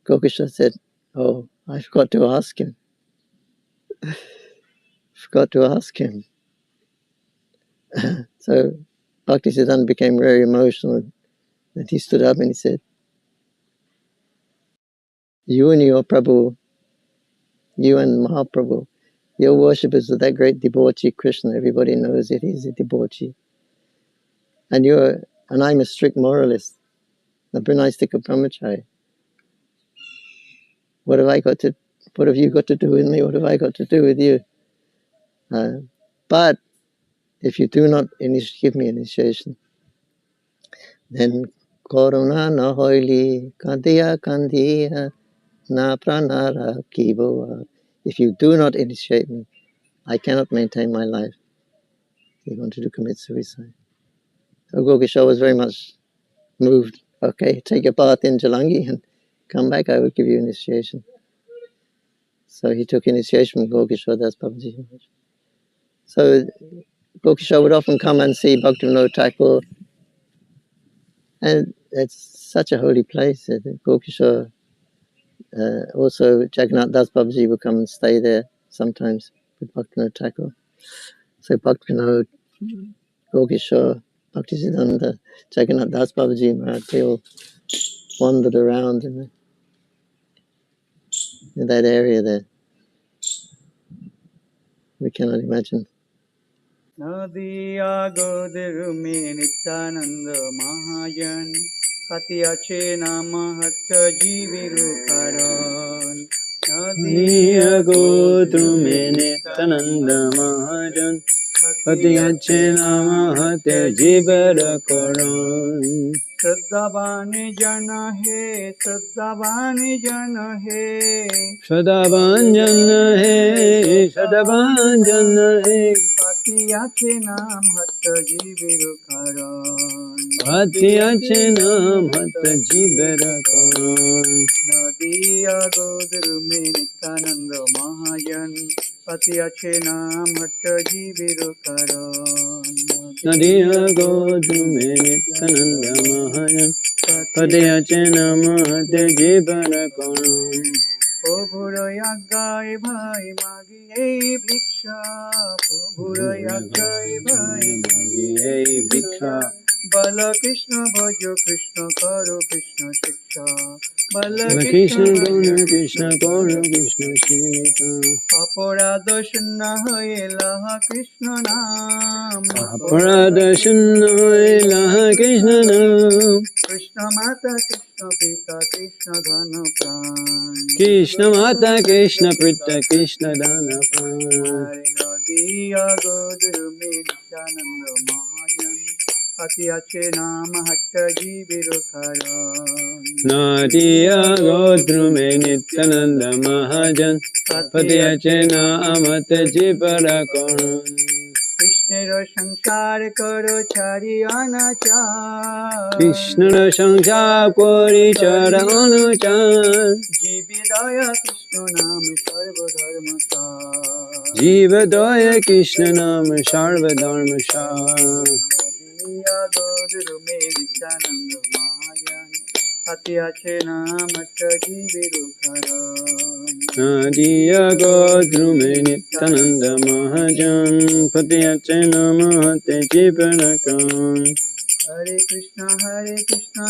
Gaurkishore said, oh, I forgot to ask him. Forgot to ask him. So Bhaktisiddhanta became very emotional. And he stood up and he said, you and your Prabhu, you and Mahaprabhu, your worshippers of that great debauchee Krishna, everybody knows it, he's a debauchee. And I'm a strict moralist, a Brahmaistika brahmachari. What have you got to do with me? What have I got to do with you? But if you do not give me initiation, Then Corona na hoili kandia na pranara kiboa. If you do not initiate me, I cannot maintain my life. He wanted to commit suicide. So Gokisha was very much moved. Okay, take a bath in Jalangi and come back, I will give you initiation. So he took initiation from Gokisha Das Babaji. So Gokisha would often come and see Bhaktivinoda Thakur, and it's such a holy place. Gokisha, also Jagannath Das Babaji would come and stay there sometimes with Bhaktivinoda Thakur. So Bhaktivinoda, Gokisha, Bhaktisiddhanta, Jagannath Das Babaji Maharaj, they all wandered around in that area there. We cannot imagine. Nadiya Godaru me Nityananda Mahajan Patiyache Namahatta Jiviru Karan Nadiya Godaru me Nityananda Mahajan Patiyache Namahatta Jiviru Karan Shraddhavani Jana He Shraddhavani Jana He Shadavan Jana He Shadavan Jana He Patiyache Namahatta Jiviru Karan Patiyache Namahatta Jiviru Karan Nadiya Godaru me Nityananda Mahajan Patiyache Namahatta Jiviru Karan Nadiya Godaru me Nityananda Mahajan Patiyache Namahatta Jiviru Karan Prabhuray Agai Bhai Magi Ei Bhiksha Prabhuray Agai Bhai Magi Ei Bhiksha Bala Krishna Bhajo Krishna Karo Krishna Shiksha Bala Krishna Krishna Gona Krishna Gona Krishna Shita Aparada Shanna Hoye Laha Krishna Nam Aparada Shanna Ilaha Krishna Nam Krishna Mata Krishna Pita Krishna Dhana Pran Krishna Mata Krishna Prita Krishna Dana Pran Hare Nadiya Godaru me Nityananda Mahajan Patiyache Namahatta Jiviru Karan Nadiya Godru me Nityananda Mahajan Patiyache Namahatta Jiviru Karan Krishna Sansar Karo Chari Anachar Krishna Sangsar Kori Chara Anuchan Jividaya Krishna Nam Sarva Dharma Sar Jiva Daya Krishna Nam Sarva Dharma Sar Nadiya Godaru me Nityananda Mahajan Patiyache Namahatta Jiviru Karan Nadiya Godru me Nityananda Mahajan Patiyache Namahatte Jivanakam Hare Krishna Krishna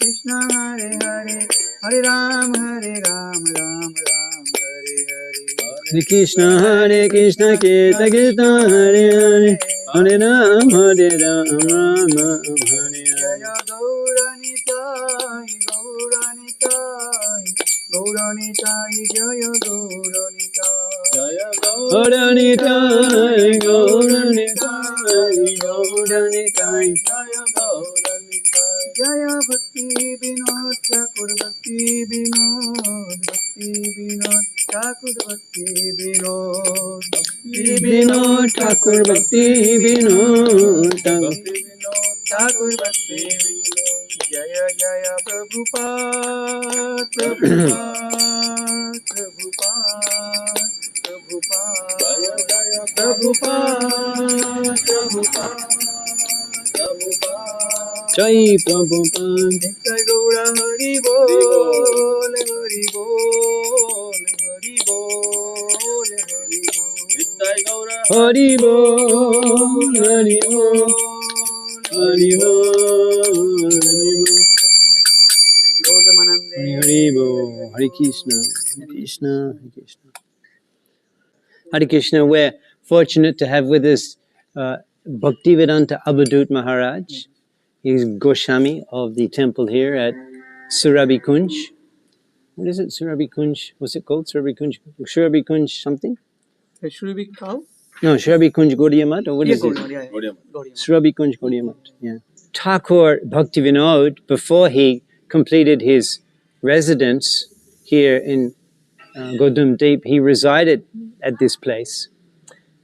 Krishna Hare Hare Hare Ram Ram Ram Hare Hare Hare Krishna Krishna Krishna Hare Hare Hare Ram Ram Hare Hare Jaya Gauranitai Gauranitai Gauranitai Jaya Gauranitai Jaya Gauranitai Gauranitai Gauranitai Jaya Gauranitai Jaya Bhakti Vinod Thakur Bhakti Vinod Thakur Bhakti Vinod Vinod Thakur Bhakti Vinod Thakur Bhakti Vinod Jaya Jaya Prabhupada Prabhupada Prabhupada Prabhupada Jaya Jaya Prabhupada Prabhupada Jai Prabhupada Nitai Gaura Hari Bol Hari Bol Hari Bol Hari Bol Nitai Gaura Hari Bol Hari Bol Hari Bol Hari Bol Gaudamanande Hari Bol Hare Krishna Hare Krishna Hare Krishna Hare Krishna. We're fortunate to have with us Bhaktivedanta Abhadut Maharaj. He's Goswami of the temple here at Surabhi Kunj. What is it? Surabhi Kunj? What's it called? Surabhi Kunj? Surabhi Kunj something? Should we cow? No, Surabhi Kunj Gaudiya Math, or what is it? Gaudiya. Surabhi Kunj Gaudiya Math, yeah. Thakur Bhaktivinoda, before he completed his residence here in Godum Deep, he resided at this place.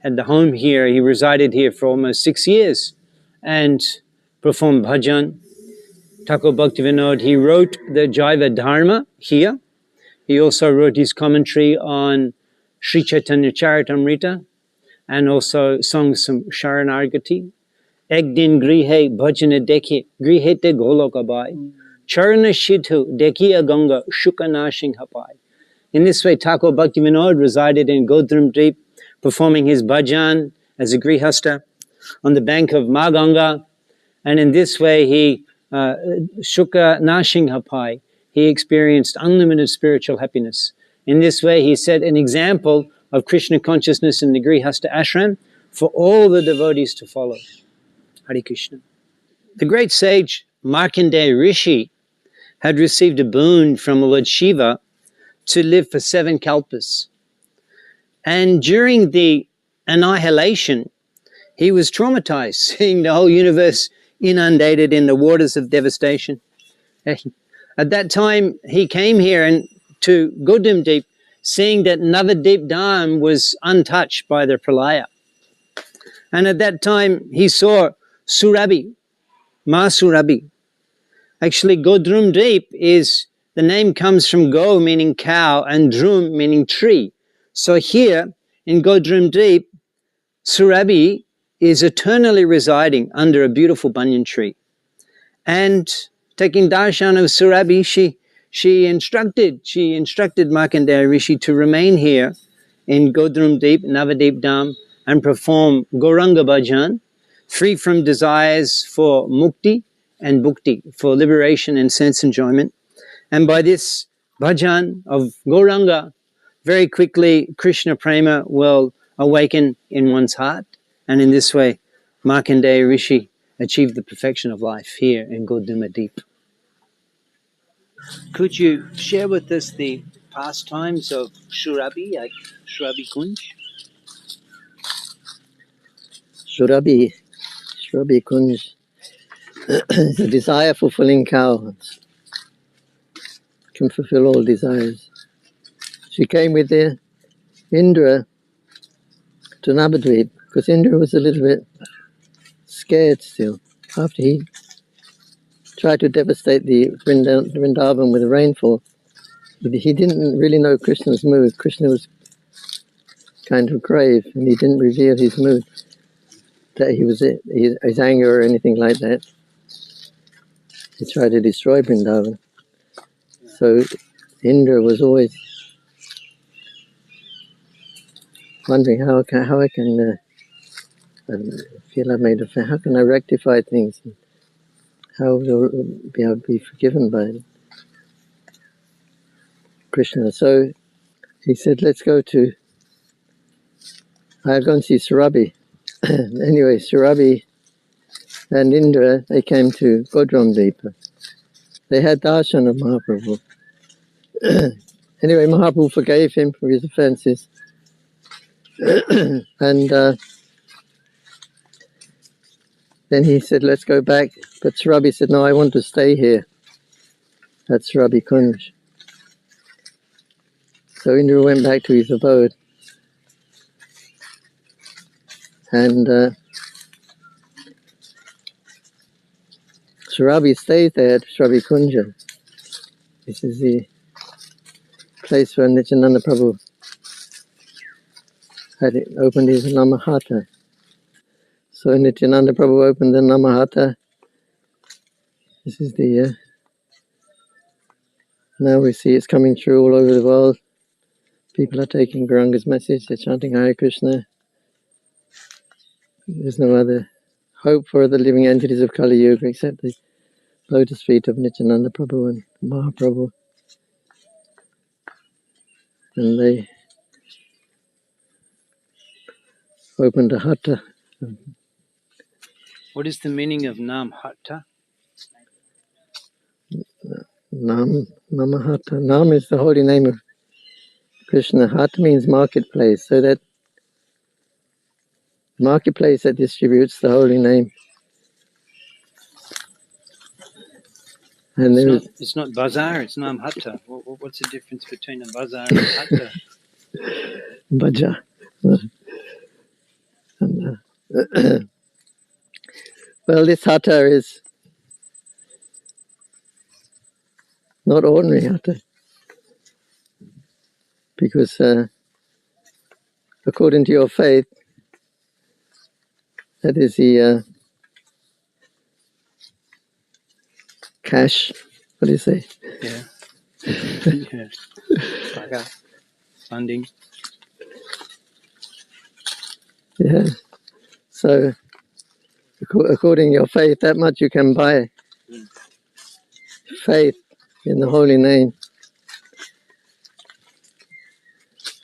Had the home here. He resided here for almost 6 years and performed bhajan. Thakur Bhaktivinoda, he wrote the Jaiva Dharma here. He also wrote his commentary on Sri Chaitanya Charitamrita and also sung some Sharanargati. Ek din grihe bhajana dekhe, grihe te goloka bai. Charana shidhu dekhiya ganga shukanashing hapai. In this way, Thakur Bhaktivinoda resided in Godrum Deep, performing his bhajan as a grihasta on the bank of Ma Ganga. And in this way, he Shuka Nashing Hapai. He experienced unlimited spiritual happiness. In this way, he set an example of Krishna consciousness in the Grihasta ashram for all the devotees to follow. Hare Krishna. The great sage Markandeya Rishi had received a boon from Lord Shiva to live for 7 kalpas. And during the annihilation, he was traumatized, seeing the whole universe inundated in the waters of devastation. At that time, he came here and to Godum Deep, seeing that Navadip Dham was untouched by the pralaya. And at that time, he saw Surabhi, Ma Surabhi. Actually, Godrum Deep is, the name comes from Go, meaning cow, and Drum, meaning tree. So here, in Godrum Deep, Surabhi is eternally residing under a beautiful banyan tree. And taking darshan of Surabhi, she instructed Markandeya Rishi to remain here in Godrum Deep, Navadip Dham, and perform Gauranga Bhajan, free from desires for mukti and bhukti, for liberation and sense enjoyment. And by this bhajan of Gauranga, very quickly Krishna Prema will awaken in one's heart. And in this way, Markandeya Rishi achieved the perfection of life here in Goduma Deep. Could you share with us the pastimes of Surabhi, like Surabhi Kunj? Surabhi Kunj is a desire-fulfilling cow. Can fulfill all desires. She came with the Indra to Navadvip because Indra was a little bit scared still after he tried to devastate the Vrindavan with the rainfall. He didn't really know Krishna's mood. Krishna was kind of grave and he didn't reveal his mood, that he was his anger or anything like that. He tried to destroy Vrindavan. So Indra was always wondering how I can feel I've made how can I rectify things? How will I be forgiven by Krishna? So he said, let's go to, I'll go and see Surabhi. Anyway, Surabhi and Indra, they came to Godram Deep. They had darshan of Mahaprabhu. Anyway, Mahaprabhu forgave him for his offenses. And then he said, let's go back. But Surabhi said, no, I want to stay here. That's Surabhi Kunj. So Indra went back to his abode. And Surabhi stayed there at Surabhi Kunja. This is the place where Nityananda Prabhu had opened his Namahata. So Nityananda Prabhu opened the Namahata. This is the, now we see it's coming through all over the world. People are taking Gauranga's message, they're chanting Hare Krishna. There's no other hope for the living entities of Kali Yuga except the lotus feet of Nityananda Prabhu and Mahaprabhu. And they opened a hatta. What is the meaning of Nam Hatta? Namahata. Nam is the holy name of Krishna. Hatta means marketplace. So that marketplace that distributes the holy name. And there is It's not bazaar, it's Nam Hatta. What's the difference between a bazaar and a hatta? Baja. Well, this hatha is not ordinary hatha because according to your faith, that is the cash. What do you say? Yeah. Yeah. Taka. Funding. Yeah. So according to your faith, that much you can buy. Faith in the holy name.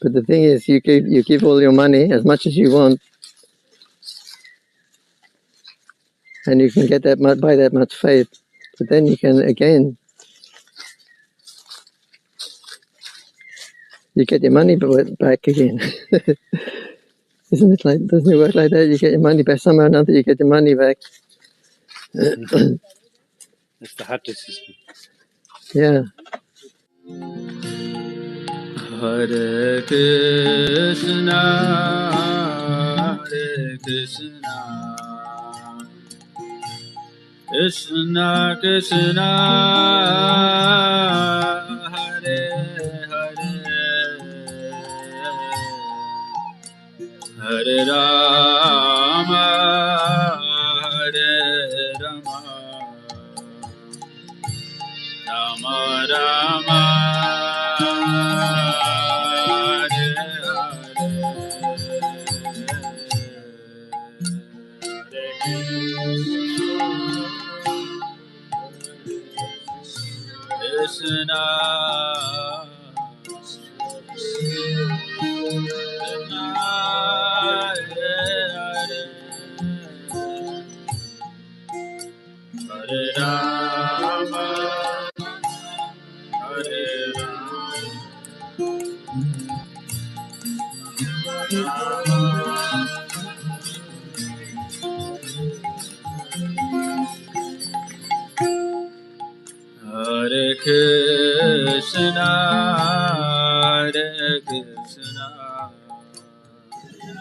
But the thing is, you give all your money as much as you want, and you can get that much, buy that much faith. But then you can again, you get your money back again. Isn't it like? Doesn't it work like that? You get your money back somehow or another. You get your money back. That's the hatta system. Yeah. Hare Krishna, Hare Krishna, Krishna Krishna, Hare Hare, Hare Rama, Hare Rama, Rama Rama, Hare Krishna, Hare Rama, Hare Hare Krishna, Hare Krishna.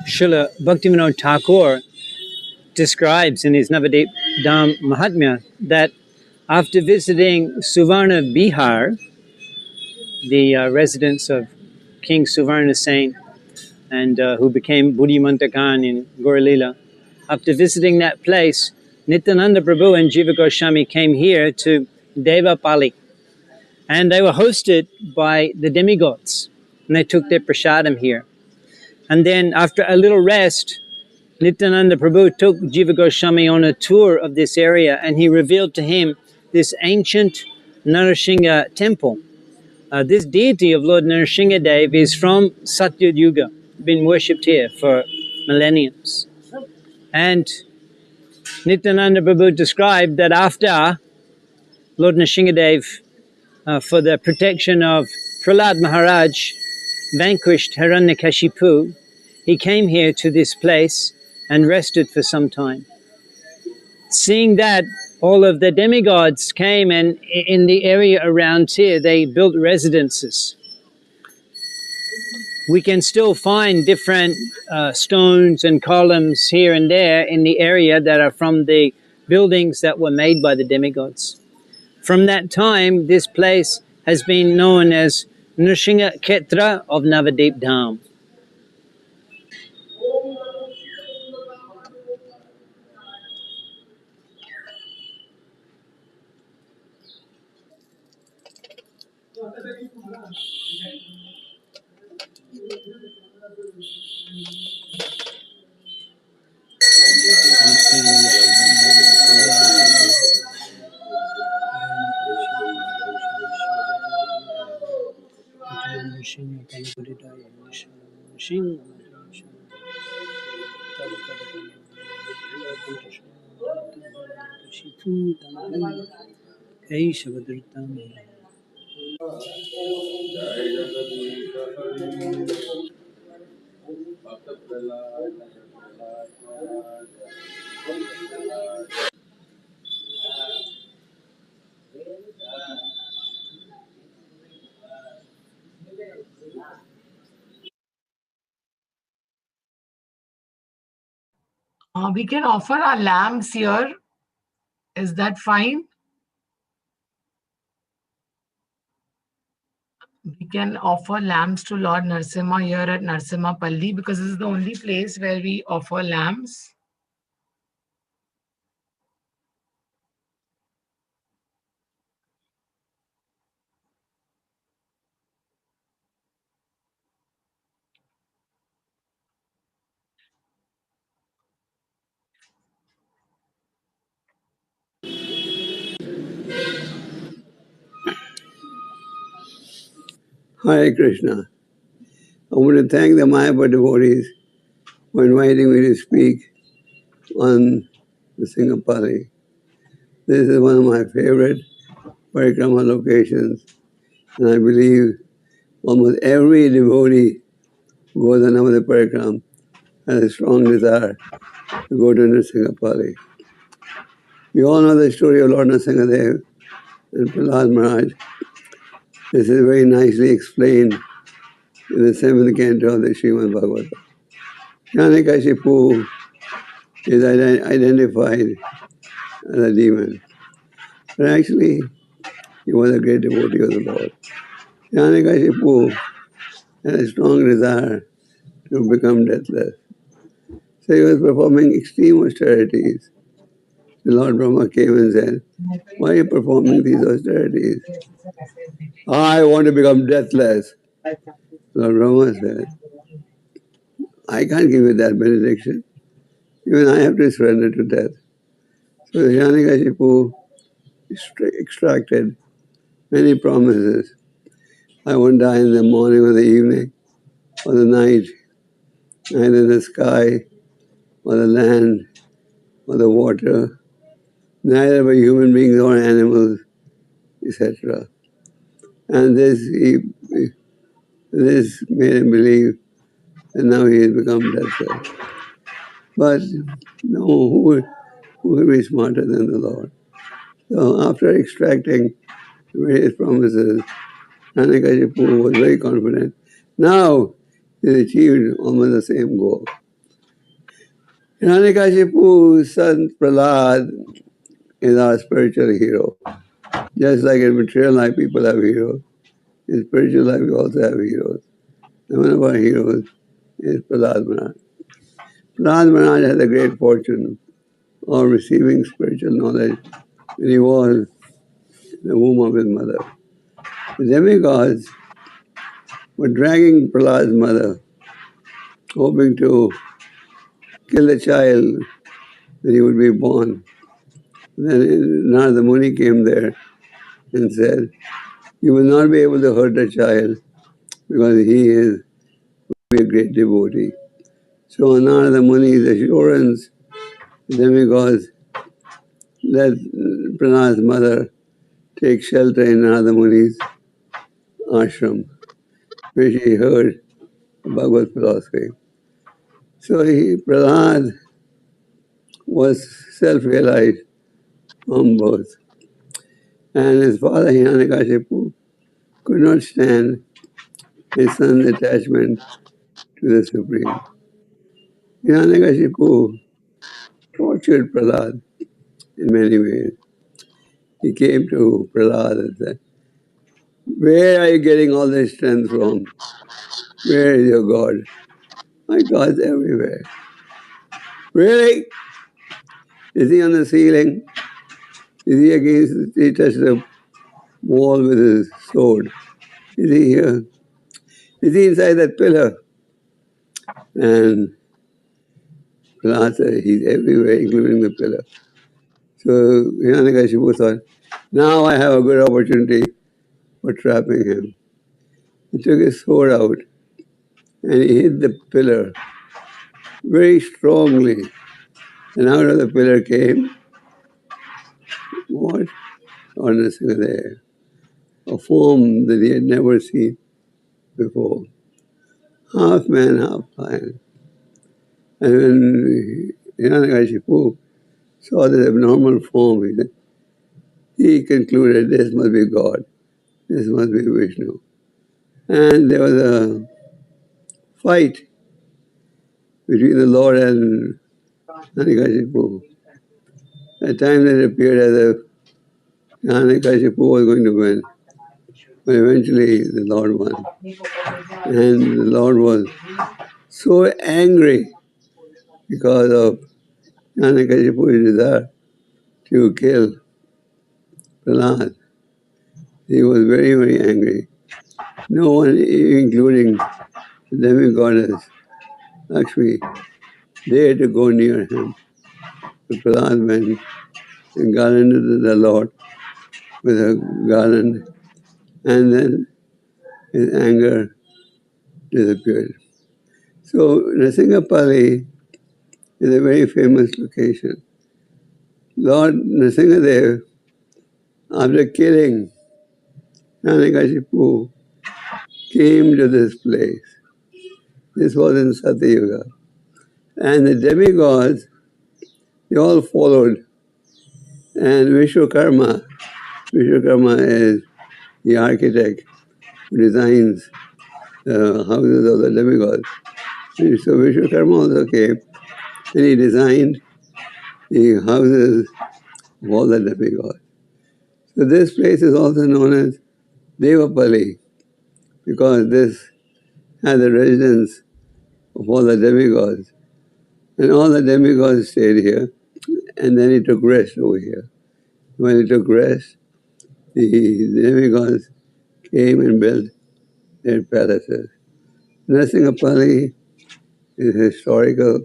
Srila Bhaktivinoda Thakur describes in his Navadip Dham Mahatmya that after visiting Suvarna Bihar, the residence of King Suvarna Sen, and who became Buddhimanta Khan in Gauralila, after visiting that place, Nityananda Prabhu and Jiva Goswami came here to Devapali, and they were hosted by the demigods, and they took their prasadam here. And then after a little rest, Nityananda Prabhu took Jiva Goswami on a tour of this area, and he revealed to him this ancient Narasingha temple. This deity of Lord Narasingha Dev is from Satya Yuga, been worshipped here for millenniums. And Nityananda Prabhu described that after Lord Narasingha Dev, for the protection of Prahlad Maharaj, vanquished Hiranyakashipu, he came here to this place and rested for some time. Seeing that, all of the demigods came, and in the area around here, they built residences. We can still find different stones and columns here and there in the area that are from the buildings that were made by the demigods. From that time, this place has been known as Nrsimha Ketra of Navadip Dham. Hey, Shabadritam. We can offer our lamps here. Is that fine? We can offer lamps to Lord Narasimha here at Narasimha Palli because this is the only place where we offer lamps. Hare Krishna. I want to thank the Mayapur devotees for inviting me to speak on the Singapali. This is one of my favorite Parikrama locations, and I believe almost every devotee who goes on the Parikrama has a strong desire to go to Singapali. We all know the story of Lord Narasimhadev and Prahlad Maharaj. This is very nicely explained in the 7th canto of the Srimad Bhagavatam. Hiranyakashipu is identified as a demon, but actually he was a great devotee of the Lord. Hiranyakashipu had a strong desire to become deathless. So he was performing extreme austerities. The Lord Brahma came and said, "Why are you performing these austerities?" "I want to become deathless." Lord Brahma said, "I can't give you that benediction. Even I have to surrender to death." So Hiranyakashipu extracted many promises. "I won't die in the morning or the evening or the night, neither in the sky or the land or the water, neither by human beings or animals, etc." And this made him believe, and now he has become deathless. But no, who will be smarter than the Lord? So after extracting various promises, Hiranyakashipu was very confident. Now he achieved almost the same goal. Hiranyakashipu's son Prahlad is our spiritual hero. Just like in material life people have heroes, in spiritual life we also have heroes. And one of our heroes is Prahlad Maharaj. Prahlad Maharaj had the great fortune of receiving spiritual knowledge when he was in the womb of his mother. The demigods were dragging Prahlad's mother, hoping to kill the child when he would be born. Then Narada Muni came there and said, "You will not be able to hurt the child because he is a great devotee." So on Narada Muni's assurance, the demigods let Pranad's mother take shelter in Narada Muni's ashram, where she heard Bhagavad philosophy. So Prahlad was self-realized from birth. And his father, Hiranyakashipu, could not stand his son's attachment to the Supreme. Hiranyakashipu tortured Prahlad in many ways. He came to Prahlad and said, "Where are you getting all this strength from? Where is your God?" "My God's everywhere." "Really? Is he on the ceiling? Is he he touched the wall with his sword? Is he here? Is he inside that pillar?" And Prahlad said, "He's everywhere, including the pillar." So Hiranyakashipu thought, "Now I have a good opportunity for trapping him." He took his sword out and he hit the pillar very strongly. And out of the pillar came what? Lord Narasimhadev, a form that he had never seen before. Half man, half lion. And when Hiranyakashipu saw this abnormal form, he concluded this must be God. This must be Vishnu. And there was a fight between the Lord and Hiranyakashipu. At times it appeared as if Hiranyakashipu was going to win, but eventually the Lord won. And the Lord was so angry because of Hiranyakashipu's desire to kill Prahlad. He was very, very angry. No one, including the demigoddess Lakshmi, dared to go near him. But Prahlad went and garlanded the Lord with a garland, and then his anger disappeared. So Nrsimhapali is a very famous location. Lord Nrsimhadev, after killing Hiranyakashipu, came to this place. This was in Satyuga. And the demigods, they all followed. And Vishwakarma is the architect who designs the houses of the demigods. So Vishwakarma also came and he designed the houses of all the demigods. So this place is also known as Devapalli because this had the residence of all the demigods. And all the demigods stayed here, and then he took rest over here. When he took rest, the demigods came and built their palaces. Nrsimhapali is historical.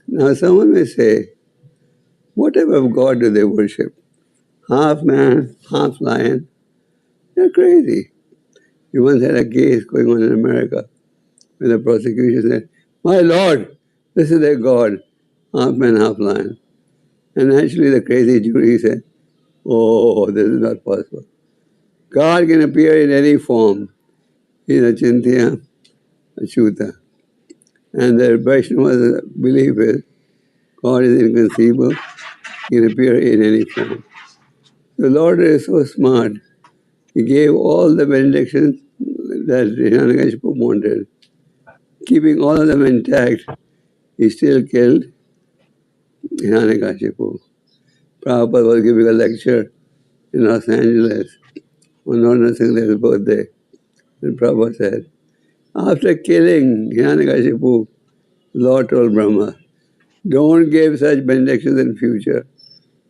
Now, someone may say, what type of God do they worship? Half man, half lion? They're crazy. You once had a case going on in America where the prosecution said, my Lord, this is their God, half man, half lion. And actually the crazy jury said, oh, this is not possible. God can appear in any form. He's a Chintya, a Shuta. And the Vaishnava's belief is God is inconceivable. He can appear in any form. The Lord is so smart. He gave all the benedictions that Hiranyakashipu wanted. Keeping all of them intact, he still killed Hiranyakashipu. Prabhupada was giving a lecture in Los Angeles on Lord Nrsimhadev's birthday. And Prabhupada said, after killing Hiranyakashipu, Lord told Brahma, don't give such benedictions in future.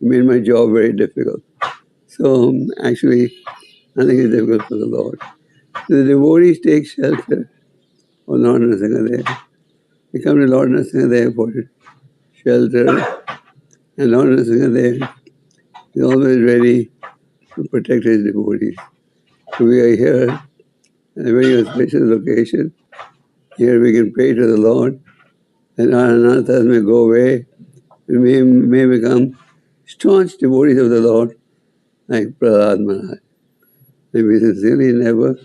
It made my job very difficult. So actually, nothing is difficult for the Lord. The devotees take shelter on Lord Nrsimhadev. They come to Lord Nrsimhadev for shelter, and Lord Nrsimhadev is always ready to protect his devotees. So we are here at a very auspicious location. Here we can pray to the Lord that our anathas may go away and we may become staunch devotees of the Lord like Prahlad Maharaj. And we sincerely endeavor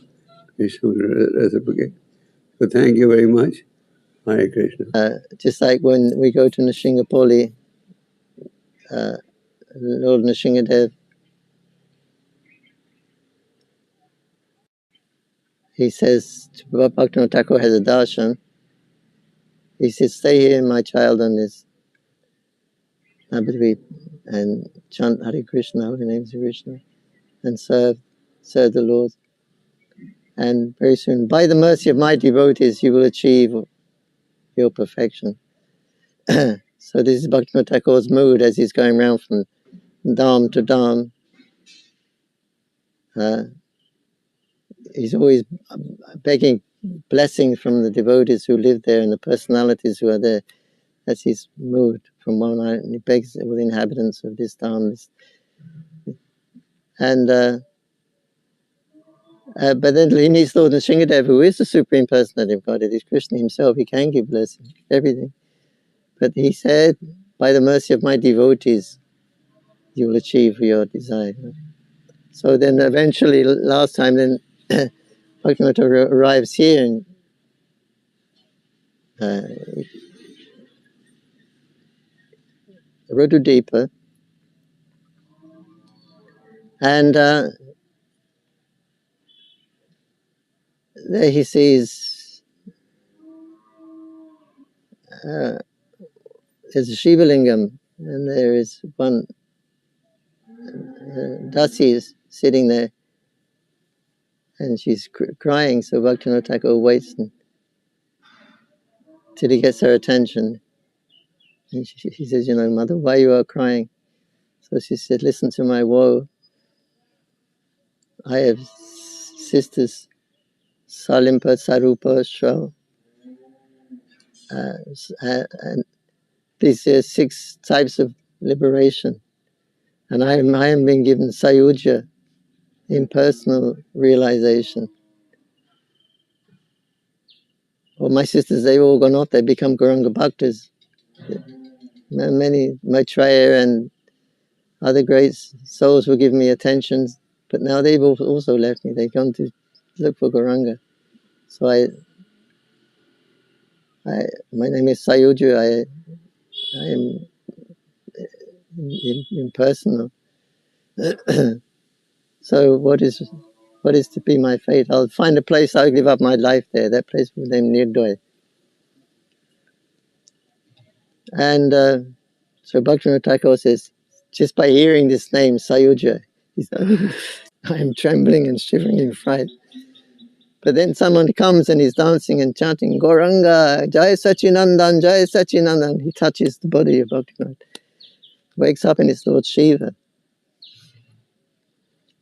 Krishna will reciprocate. So thank you very much. Hare Krishna. Just like when we go to Nrsimhapali, Lord Nrsimhadev, he says, Bhaktivinoda Thakur has a darshan. He says, stay here, my child, on this Navadvip and chant Hare Krishna, holy names of Krishna, and serve the Lord. And very soon, by the mercy of my devotees, you will achieve your perfection. So this is Bhaktivinoda Thakur's mood as he's going around from Dham to Dham. He's always begging blessing from the devotees who live there and the personalities who are there. That's his mood from one night, and he begs all the inhabitants of this Dham. And but then he meets Lord Nrsimhadev, who is the Supreme Personality of God. It is Krishna himself. He can give blessing, everything. But he said, by the mercy of my devotees, you will achieve your desire. So then eventually, last time, then Bhaktivinoda arrives here in Rududeepa, and there he sees there's a Shiva Lingam, and there is one Dasi is sitting there, and she's crying. So Bhaktivinoda Thakur waits till he gets her attention. And she says, Mother, why you are crying? So she said, listen to my woe. I have sisters, Salimpa, Sarupa, Shra, and these are 6 types of liberation. And I am being given Sayuja, impersonal realization. Well, my sisters, they've all gone off. They become Gauranga Bhaktas. Many, Maitreya and other great souls were giving me attention, but now they've also left me. They've gone to look for Gauranga. So my name is Sayuja. I am impersonal. So what is to be my fate? I'll find a place. I'll give up my life there. That place was named Nirdoi. And so Bhaktivinoda Thakur says, just by hearing this name, Sayuja, I am trembling and shivering in fright. But then someone comes and he's dancing and chanting, Gauranga, Jai Sachinandan, Jai Sachinandan. He touches the body of Bhaktivinoda, wakes up and it's Lord Shiva.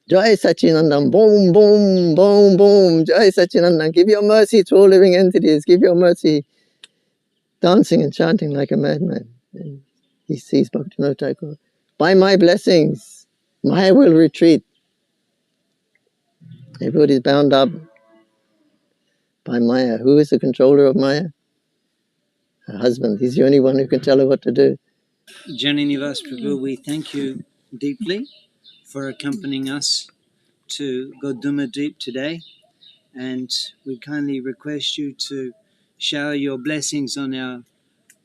Jai Sachinandan, boom, boom, boom, boom, Jai Sachinandan. Give your mercy to all living entities. Give your mercy, dancing and chanting like a madman. And he sees Bhaktivinoda Thakur. By my blessings, Maya will retreat. Everybody is bound up by Maya. Who is the controller of Maya? Her husband. He's the only one who can tell her what to do. Jananivas Prabhu, we thank you deeply for accompanying us to Goduma Deep today, and we kindly request you to shower your blessings on our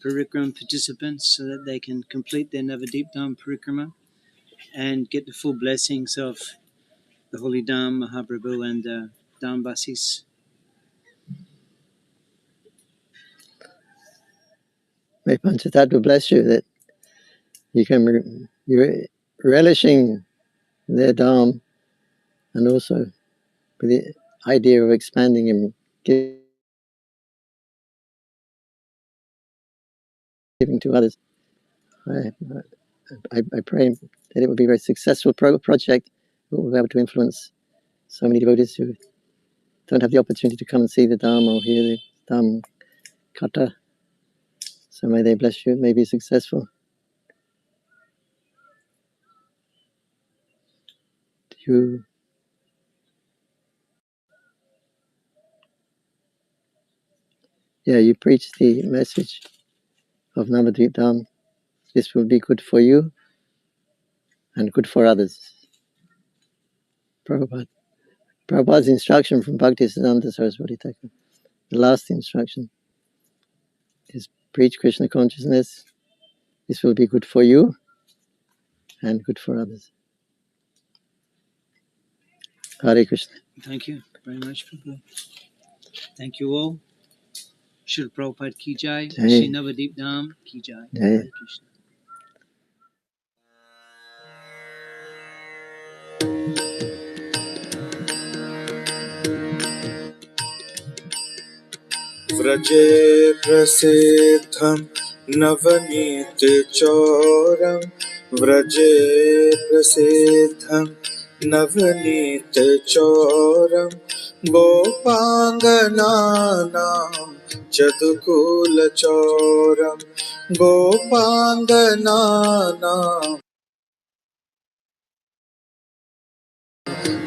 Parikrama participants so that they can complete their Navadeep Dham Parikrama and get the full blessings of the Holy Dham Mahaprabhu and the Dham Basis. May Panchatattva bless you that you can you're relishing their Dham and also with the idea of expanding and giving to others. I pray that it will be a very successful project that will be able to influence so many devotees who don't have the opportunity to come and see the Dham or hear the Dham Kata. So may they bless you, may be successful. You preach the message of Navadvip Dham. This will be good for you and good for others. Prabhupada's instruction from Bhaktisiddhanta Saraswati Thakur, the last instruction, is preach Krishna consciousness. This will be good for you and good for others. Hare Krishna. Thank you very much, Prabhu. Thank you all. Shri Prabhupada ki jai. Shri Navadeep Dham ki jai. Hare Krishna. व्रजे प्रसिद्धं नवनीत चोरं व्रजे प्रसिद्धं नवनीत चोरं गोपाङ्गनानां चतुकुलचोरं गोपाङ्गनानां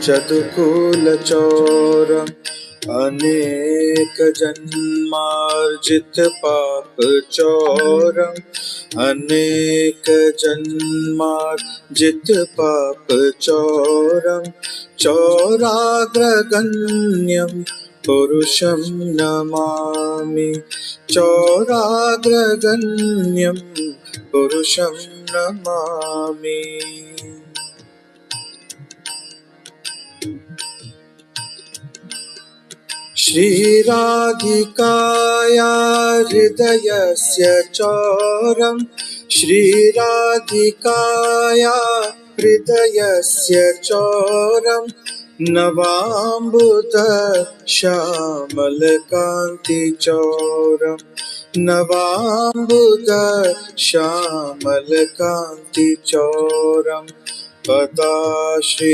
चतुकुलचोरम् अनेक जन्मार्जित पाप चोरम् अनेक जन्मार्जित पाप चोरम् चौराग्रगण्यं पुरुषं नमामि चौराग्रगण्यं पुरुषं नमामि श्रीराधिकाया हृदयस्य चौरं श्रीराधिकाया हृदयस्य चौरं नवाम्बुध श्यामलकान्तिचौरं नवाम्बुध श्यामलकान्तिचौरं पदाश्रितानां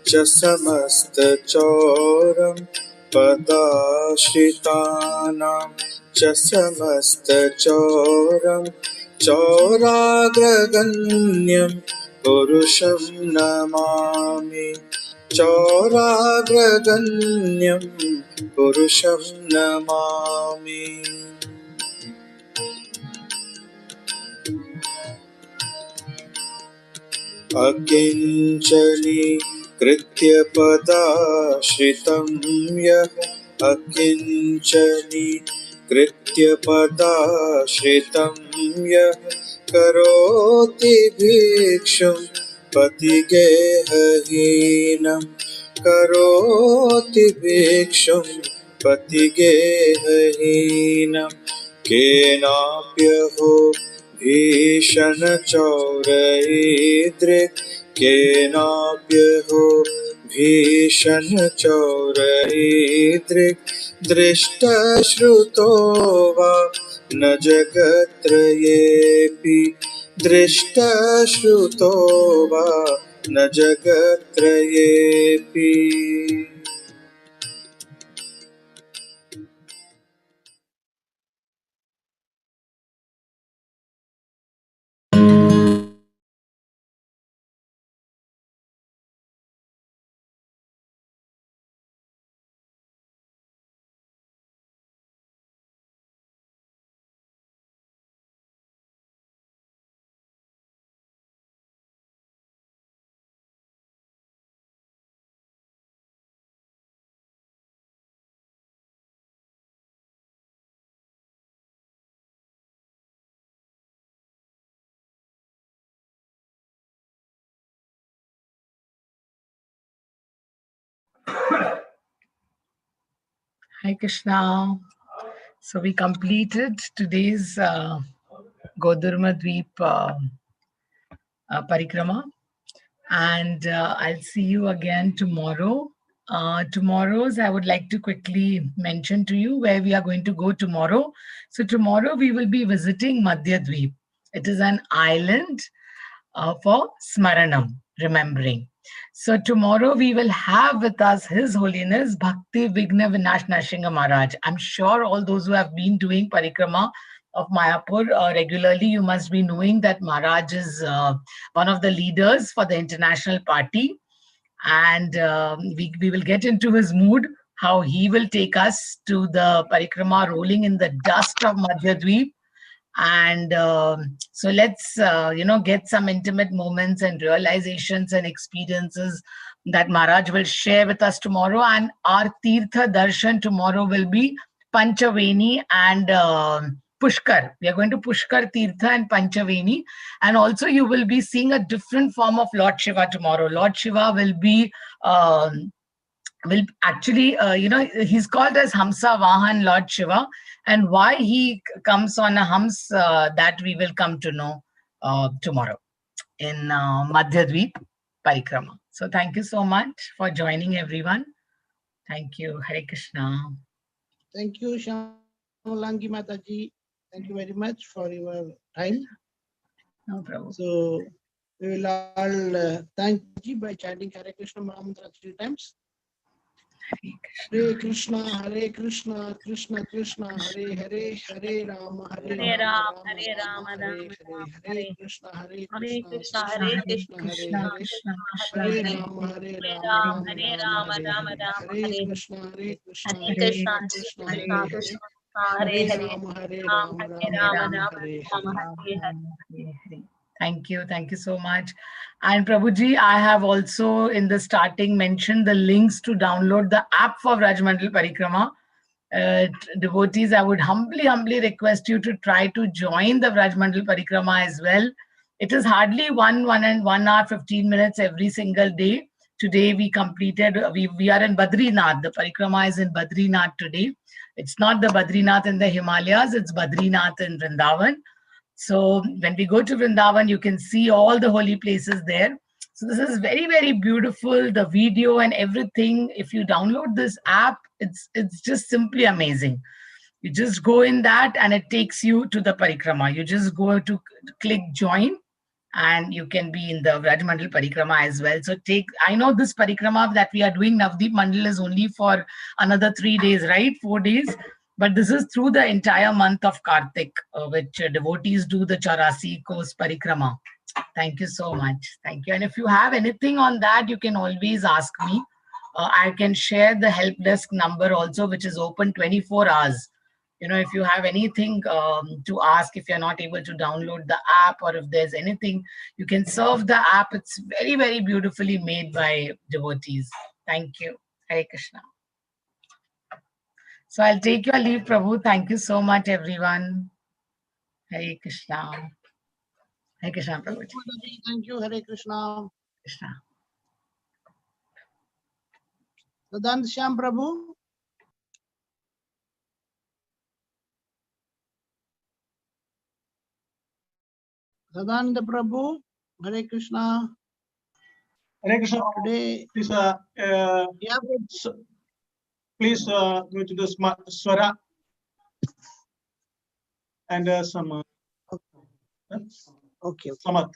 च समस्तचौरं पदाश्रितानां च समस्तचौरं चौराग्रगण्यं पुरुषं नमामि चौराग्रगण्यं पुरुषं नमामि अकिञ्चनी कृत्यपदाश्रितं यः अकिञ्चनी कृत्यपदाश्रितं यः करोति भिक्षुं पतिगेहहीनं करोति भिक्षुं पतिगेहहीनं केनाप्यहो भीषणचौरैर्दृक् केनाप्यहो भीषणचौरैर्दृक् दृष्टश्रुतो वा न जगत्त्रयेऽपि दृष्टश्रुतो वा न जगत्त्रयेऽपि Hi Krishna. So we completed today's Godurma Dweep Parikrama, and I'll see you again tomorrow. Tomorrow's, I would like to quickly mention to you where we are going to go tomorrow. So tomorrow we will be visiting Madhya Dweep. It is an island for Smaranam, remembering. So tomorrow we will have with us His Holiness Bhakti Vigna Vinash Nrsimha Maharaj. I'm sure all those who have been doing Parikrama of Mayapur regularly, you must be knowing that Maharaj is one of the leaders for the international party. And we will get into his mood, how he will take us to the Parikrama rolling in the dust of Madhya Dweep. And so let's get some intimate moments and realizations and experiences that Maharaj will share with us tomorrow. And our Tirtha Darshan tomorrow will be Panchaveni and Pushkar. We are going to Pushkar Tirtha and Panchaveni, and also you will be seeing a different form of Lord Shiva tomorrow. Lord Shiva will be will actually, he's called as Hamsa Vahan Lord Shiva, and why he comes on a Hams, that we will come to know tomorrow in Madhya Dweep Parikrama. So thank you so much for joining, everyone. Thank you. Hare Krishna. Thank you, Shyamulangi Mataji. Thank you very much for your time. No problem. So we will all thank you by chanting Hare Krishna Mahamantra 3 times. Hare Krishna, Hare Krishna, Krishna Krishna, Hare Hare, Hare Rama, Hare Rama, Rama Rama, Hare Hare, Hare Krishna, Hare Krishna, Krishna Krishna, Hare Hare, Hare Rama, Hare Rama, Rama Rama, Hare Hare, Hare Krishna, Krishna Krishna, Hare Hare, Hare Rama, Rama Rama, Hare Hare. Thank you. Thank you so much. And Prabhuji, I have also in the starting mentioned the links to download the app for Rajmandal Parikrama. Devotees, I would humbly request you to try to join the Rajmandal Parikrama as well. It is hardly 1 hour 15 minutes every single day Today we completed, we are in Badrinath. The Parikrama is in Badrinath today. It's not the Badrinath in the Himalayas, it's Badrinath in Vrindavan. So when we go to Vrindavan, you can see all the holy places there. So this is very, very beautiful. The video and everything. If you download this app, it's just simply amazing. You just go in that and it takes you to the Parikrama. You just go to click join and you can be in the Rajmandal Parikrama as well. So I know this Parikrama that we are doing, Navdeep Mandal, is only for another 3 days, right? 4 days. But this is through the entire month of Karthik, which devotees do the Charasi Coast Parikrama. Thank you so much. Thank you. And if you have anything on that, you can always ask me. I can share the help desk number also, which is open 24 hours. If you have anything to ask, if you're not able to download the app, or if there's anything, you can surf the app. It's very, very beautifully made by devotees. Thank you. Hare Krishna. So I'll take your leave, Prabhu. Thank you so much, everyone. Hare Krishna. Hare Krishna, Prabhu. Thank you. Hare Krishna. Krishna. Sadhan Shyam Prabhu. Sadananda Prabhu. Hare Krishna. Hare Krishna. Today, please, please go to the Swara and some. Okay. Samarth.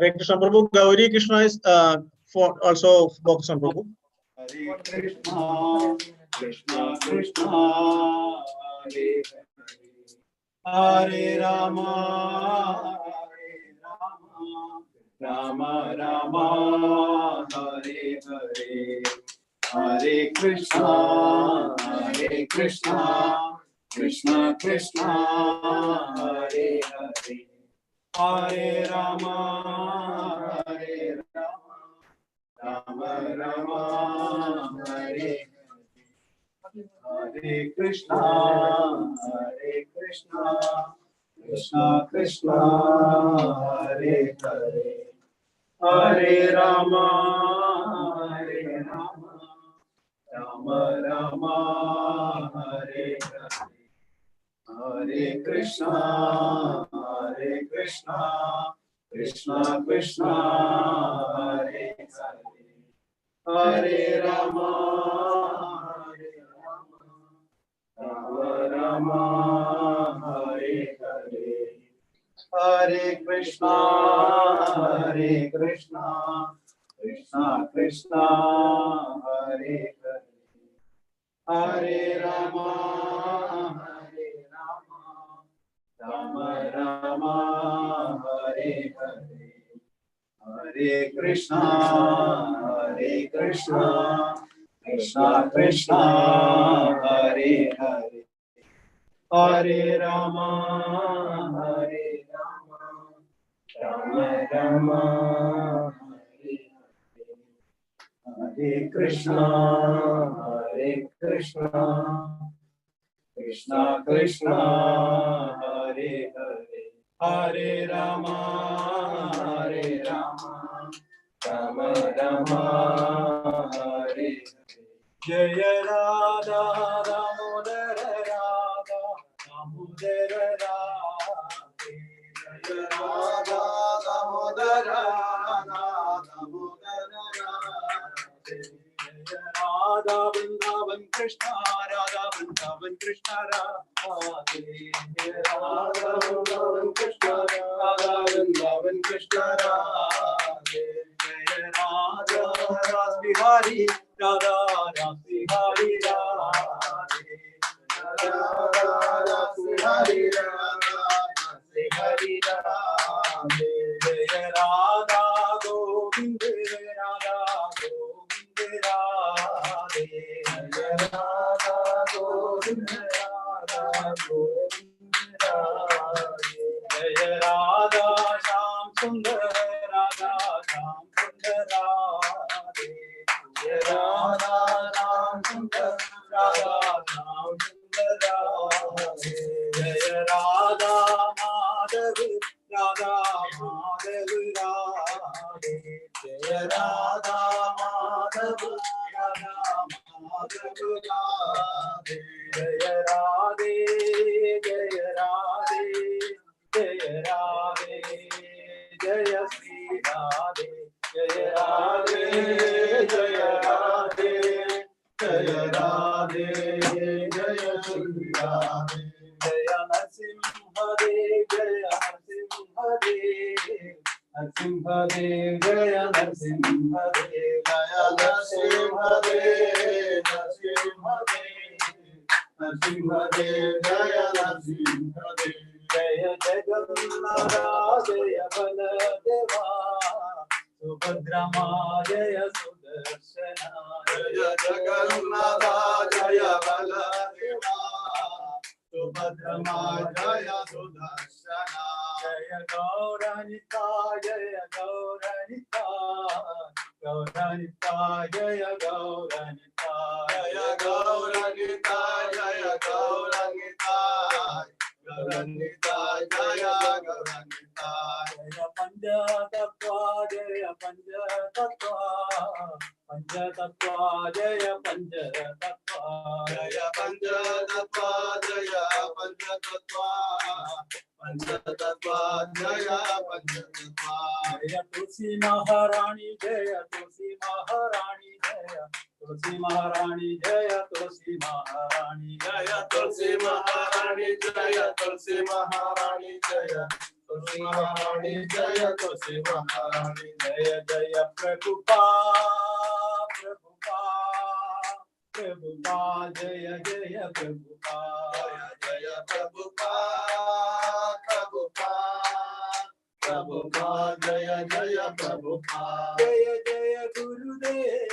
Hare Krishna Prabhu. Gauri Krishna is for also focus on Prabhu. Hare Krishna, Krishna Krishna, Hare Hare, Hare Rama, Rama Rama, Hare Hare. Hare Krishna, Krishna Krishna, Hare Hare. Hare Rama, Rama Rama, Hare Hare Krishna, Krishna Krishna, Hare Hare. Hare Rama, Rama Rama, Hare Hare. Hare Krishna, Krishna Krishna, Hare Hare. Hare Rama, Rama Rama, Hare Hare. Hare Krishna, Krishna Krishna, Hare Hare. Hare Rama, Rama Rama, Hare Hare, Hare Krishna, Krishna Krishna, Hare Hare, Hare Rama, Rama Rama, Hare Hare, Hare Krishna, Krishna Krishna, Hare Hare, Hare Rama, Rama Rama, Hare Hare. Jaya Radha, Damodara Radha, Damodara Radhe. Jaya Radha, Damodara Radha, Damodara Radhe. Jaya Radha, Vrindavan Krishna, Radha Vrindavan Krishna Radhe. Jaya Radha, Vrindavan Krishna, Radha Vrindavan Krishna Radhe. Jaya Radha, Ras Bihari, Radha Ras Bihari Radhe. Radha Ras Bihari, Radha Ras Bihari Radhe. Jaya Radha Govind, Radha Govind Radhe. Jaya Radha Govind, Radha Govind Radhe. Jaya Radha Shyam Sundar, Radha Shyam Sundar Radhe. Jaya Radha Shyam Sundar, Radha Shyam Sundar Radhe. Jaya Radha Madhav, Radha Madhav Radhe. Jaya Radha Madhav, Radha Madhav Radhe. Jaya Radhe, Jaya Radhe, Jaya Radhe, Jaya Sri Radhe. Jaya Radhe, Jaya Radhe, Jaya Radhe, Jaya Sri Radhe. Jaya Narasimha Dev, Jaya Narasimha Dev, Narasimha Dev, Jaya Narasimha Dev, Jaya Narasimha Dev, Narasimha Dev, Narasimha Dev, Jaya Narasimha Dev. Jaya Jagannatha, Jaya Baladeva, Subhadrama, Jaya Sudarshana. Jaya Jagannatha, Jaya Baladeva, Subhadrama, Jaya Sudarshana. Jaya Gauranita, Jaya Gauranita, Gauranita, Jaya Gauranita. Jaya Gauranita, Jaya Gauranita, Gauranita, Jaya Gauranita. Jaya Panchatattva, Jaya Panchatattva, Panchatattva, Jaya Panchatattva. Jaya Panchatattva, Jaya Panchatattva, Panchatattva, Jaya Panchatattva. Jaya Tulsi Maharani, Jaya Tulsi Maharani, Jaya Tulsi Maharani, Jaya Tulsi Maharani. Jaya Tulsi Maharani, Jaya Tulsi Maharani, Jaya Tulsi Maharani, Jaya Tulsi Maharani. Jaya Jaya Prabhupada, Prabhupada, Prabhupada, Jaya Jaya Prabhupada. Jaya Prabhupada, Prabhupada, Prabhupada, Jaya Jaya Prabhupada. Jaya Jaya Gurudev,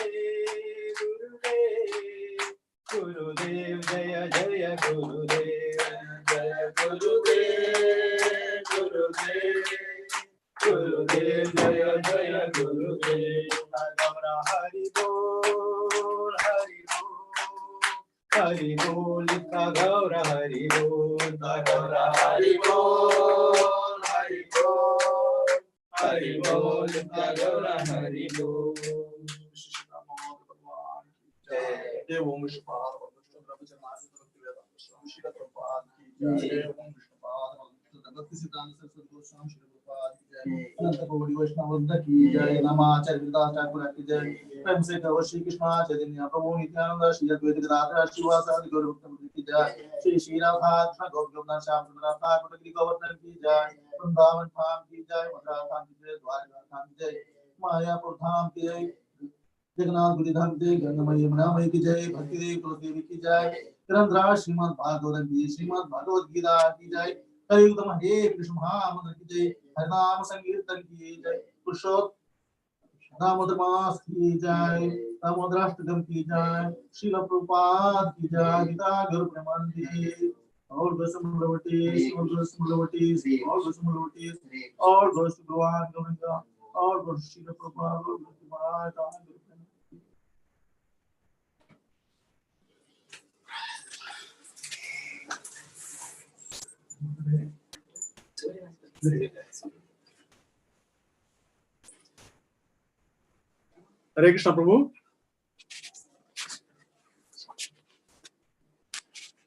Gurudev, Gurudev, Jaya Jaya Gurudev. Jaya Gurudev, Gurudev, Gurudev, Jaya Jaya Gurudev. Gaura Hari Bol, Hari Bol, Hari Bol, Gaura Hari Bol, Gaura Hari Bol, Hari Bol, Hari Bol, Gaura Hari Bol. Jai Om Vishnu Pad, Vishnu Prabhu Janmasi Bhakti Vedanta Swami Shri Prabhupada ki jai. Om Vishnu Pad, Bhakti Siddhanta Saraswati Goswami Shri Prabhupada ki jai. Ananta Gauri Vaishnava Vrinda ki jai. Namacharya Vrinda Thakur ki jai. Prem se Gaur Shri Krishna Chaitanya Prabhu Nityananda Shri Advaita Gadadhar Shivasadi Gaur Bhakti ki jai. Shri Shri Radha Krishna Gaur Gopinath Shyam Sundar Thakur ki Govardhan ki jai. Vrindavan Dham ki jai. Mathura Dham ki jai. Dwarka Dham ki jai. Mayapur Dham ki jai. Jagannath गुरु धाम की गंगामयी यमुनामयी की जय, भक्ति देव तुलसी देवी की जय, ग्रंथराज श्रीमद् भागवत की, श्रीमद् भगवत गीता की जय, कलयुग हे कृष्ण महामंत्र की जय, हरिनाम संकीर्तन की जय, पुरुषोत्तम दामोदर मास की जय, दामोदराष्टकम की जय, श्रील प्रभुपाद की जय, Gita Garuda all goes to Mulavattis, all goes to Mulavattis, all goes to Mulavattis, all goes to Bhagavan Govinda, all goes to Srila Prabhupada, all goes to Maharaj. Hare Krishna Prabhu.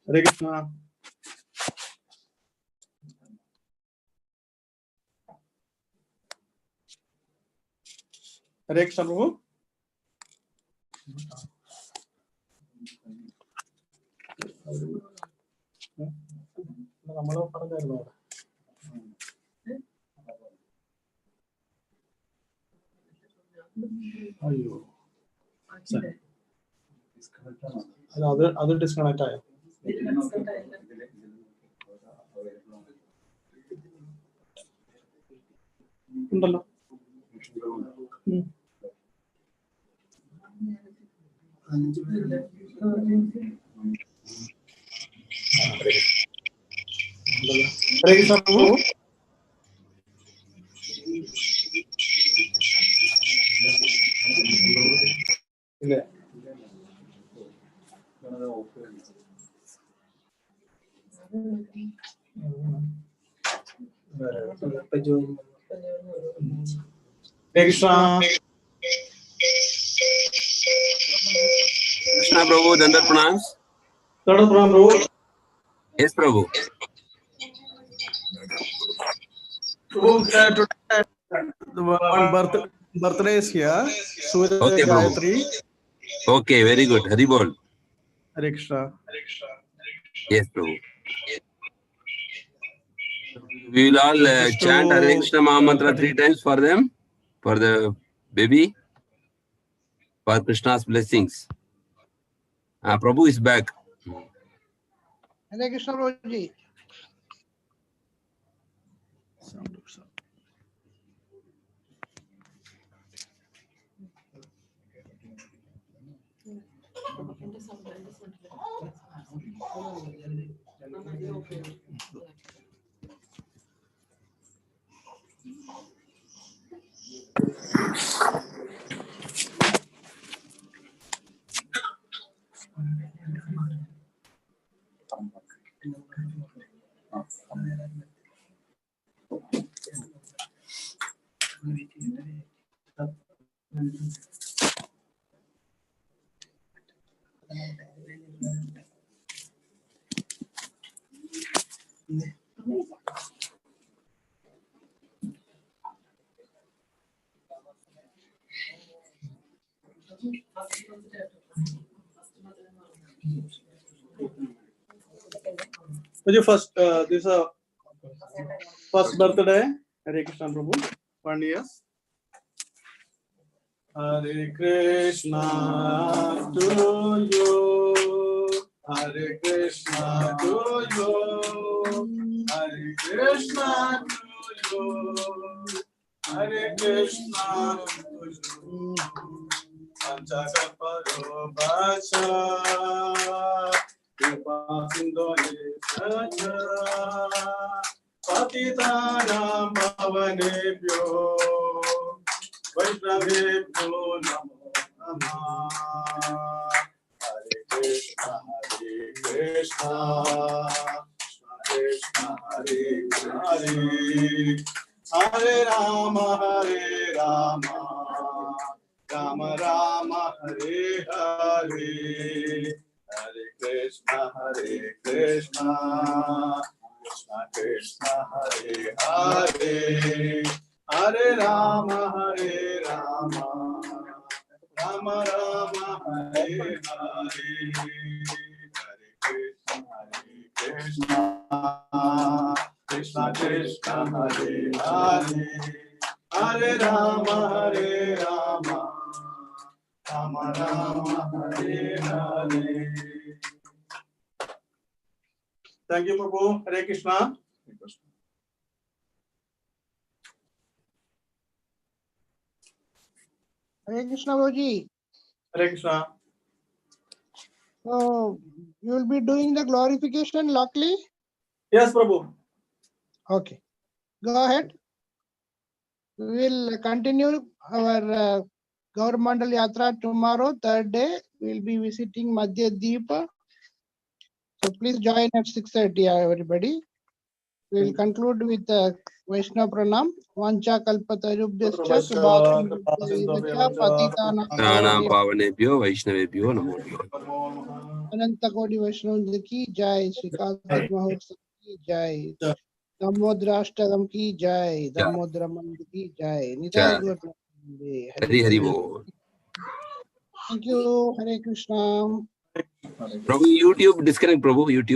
Hare Krishna. Hare Krishna Prabhu. Other disconnect आया. उണ്ടല്ലോ. Hare Krishna Prabhu. ഇല്ല. Hare Krishna. Krishna Prabhu, Dandar Pranams. Dandar Pranam Prabhu. Yes, Prabhu. One birthday is here. Okay, Gayatri. Okay, very good. Hari Bol. Hare Krishna. Yes, Prabhu. We will all chant Hare Krishna Mahamantra 3 times for them, for the baby, for Krishna's blessings. Prabhu is back. Hare Krishna Prabhuji. First, this is a first birthday. Hare Krishna Prabhu. 1 year. Hare Krishna to you. Hare Krishna to you. Hare Krishna to you. Hare Krishna to you. Panchakalparovacha Kripa Sindhoneshacha Patitanam Pavanebhyo Vaishnavebhyo Namo Namah. Hare Krishna Krishna Krishna Hare Hare Hare Rama Rama Rama Hare Hare Hare Krishna Krishna Krishna Hare Hare Hare Rama Rama Rama Hare Hare Hare Krishna Krishna Krishna Hare Hare Hare Rama Rama Rama Hare Hare. Thank you, Prabhu. Hare Krishna. Hare Krishna, Prabhuji. Hare Krishna. So you will be doing the glorification locally? Yes, Prabhu. Okay. Go ahead. We will continue our Gauramandal Yatra tomorrow, third day. We will be visiting Madhya Deepa. So please join at 6:30, everybody. We will conclude with Vaishnava Pranam. Vancha kalpatarubhyascha kribhasincha patitanam Pranam pavane Pavanebhyo Vaishnavebhyo Namo. Ananta Kodi Vaishnava ki jai, Sri Karthik Mahotsav ki jai, Damodrashtakam ki jai, Damodramand ki jai, Nitai Gaur Premanande. Hari Hari Bol. Thank you. Hare Krishna. Prabhu, YouTube disconnect, Prabhu, YouTube.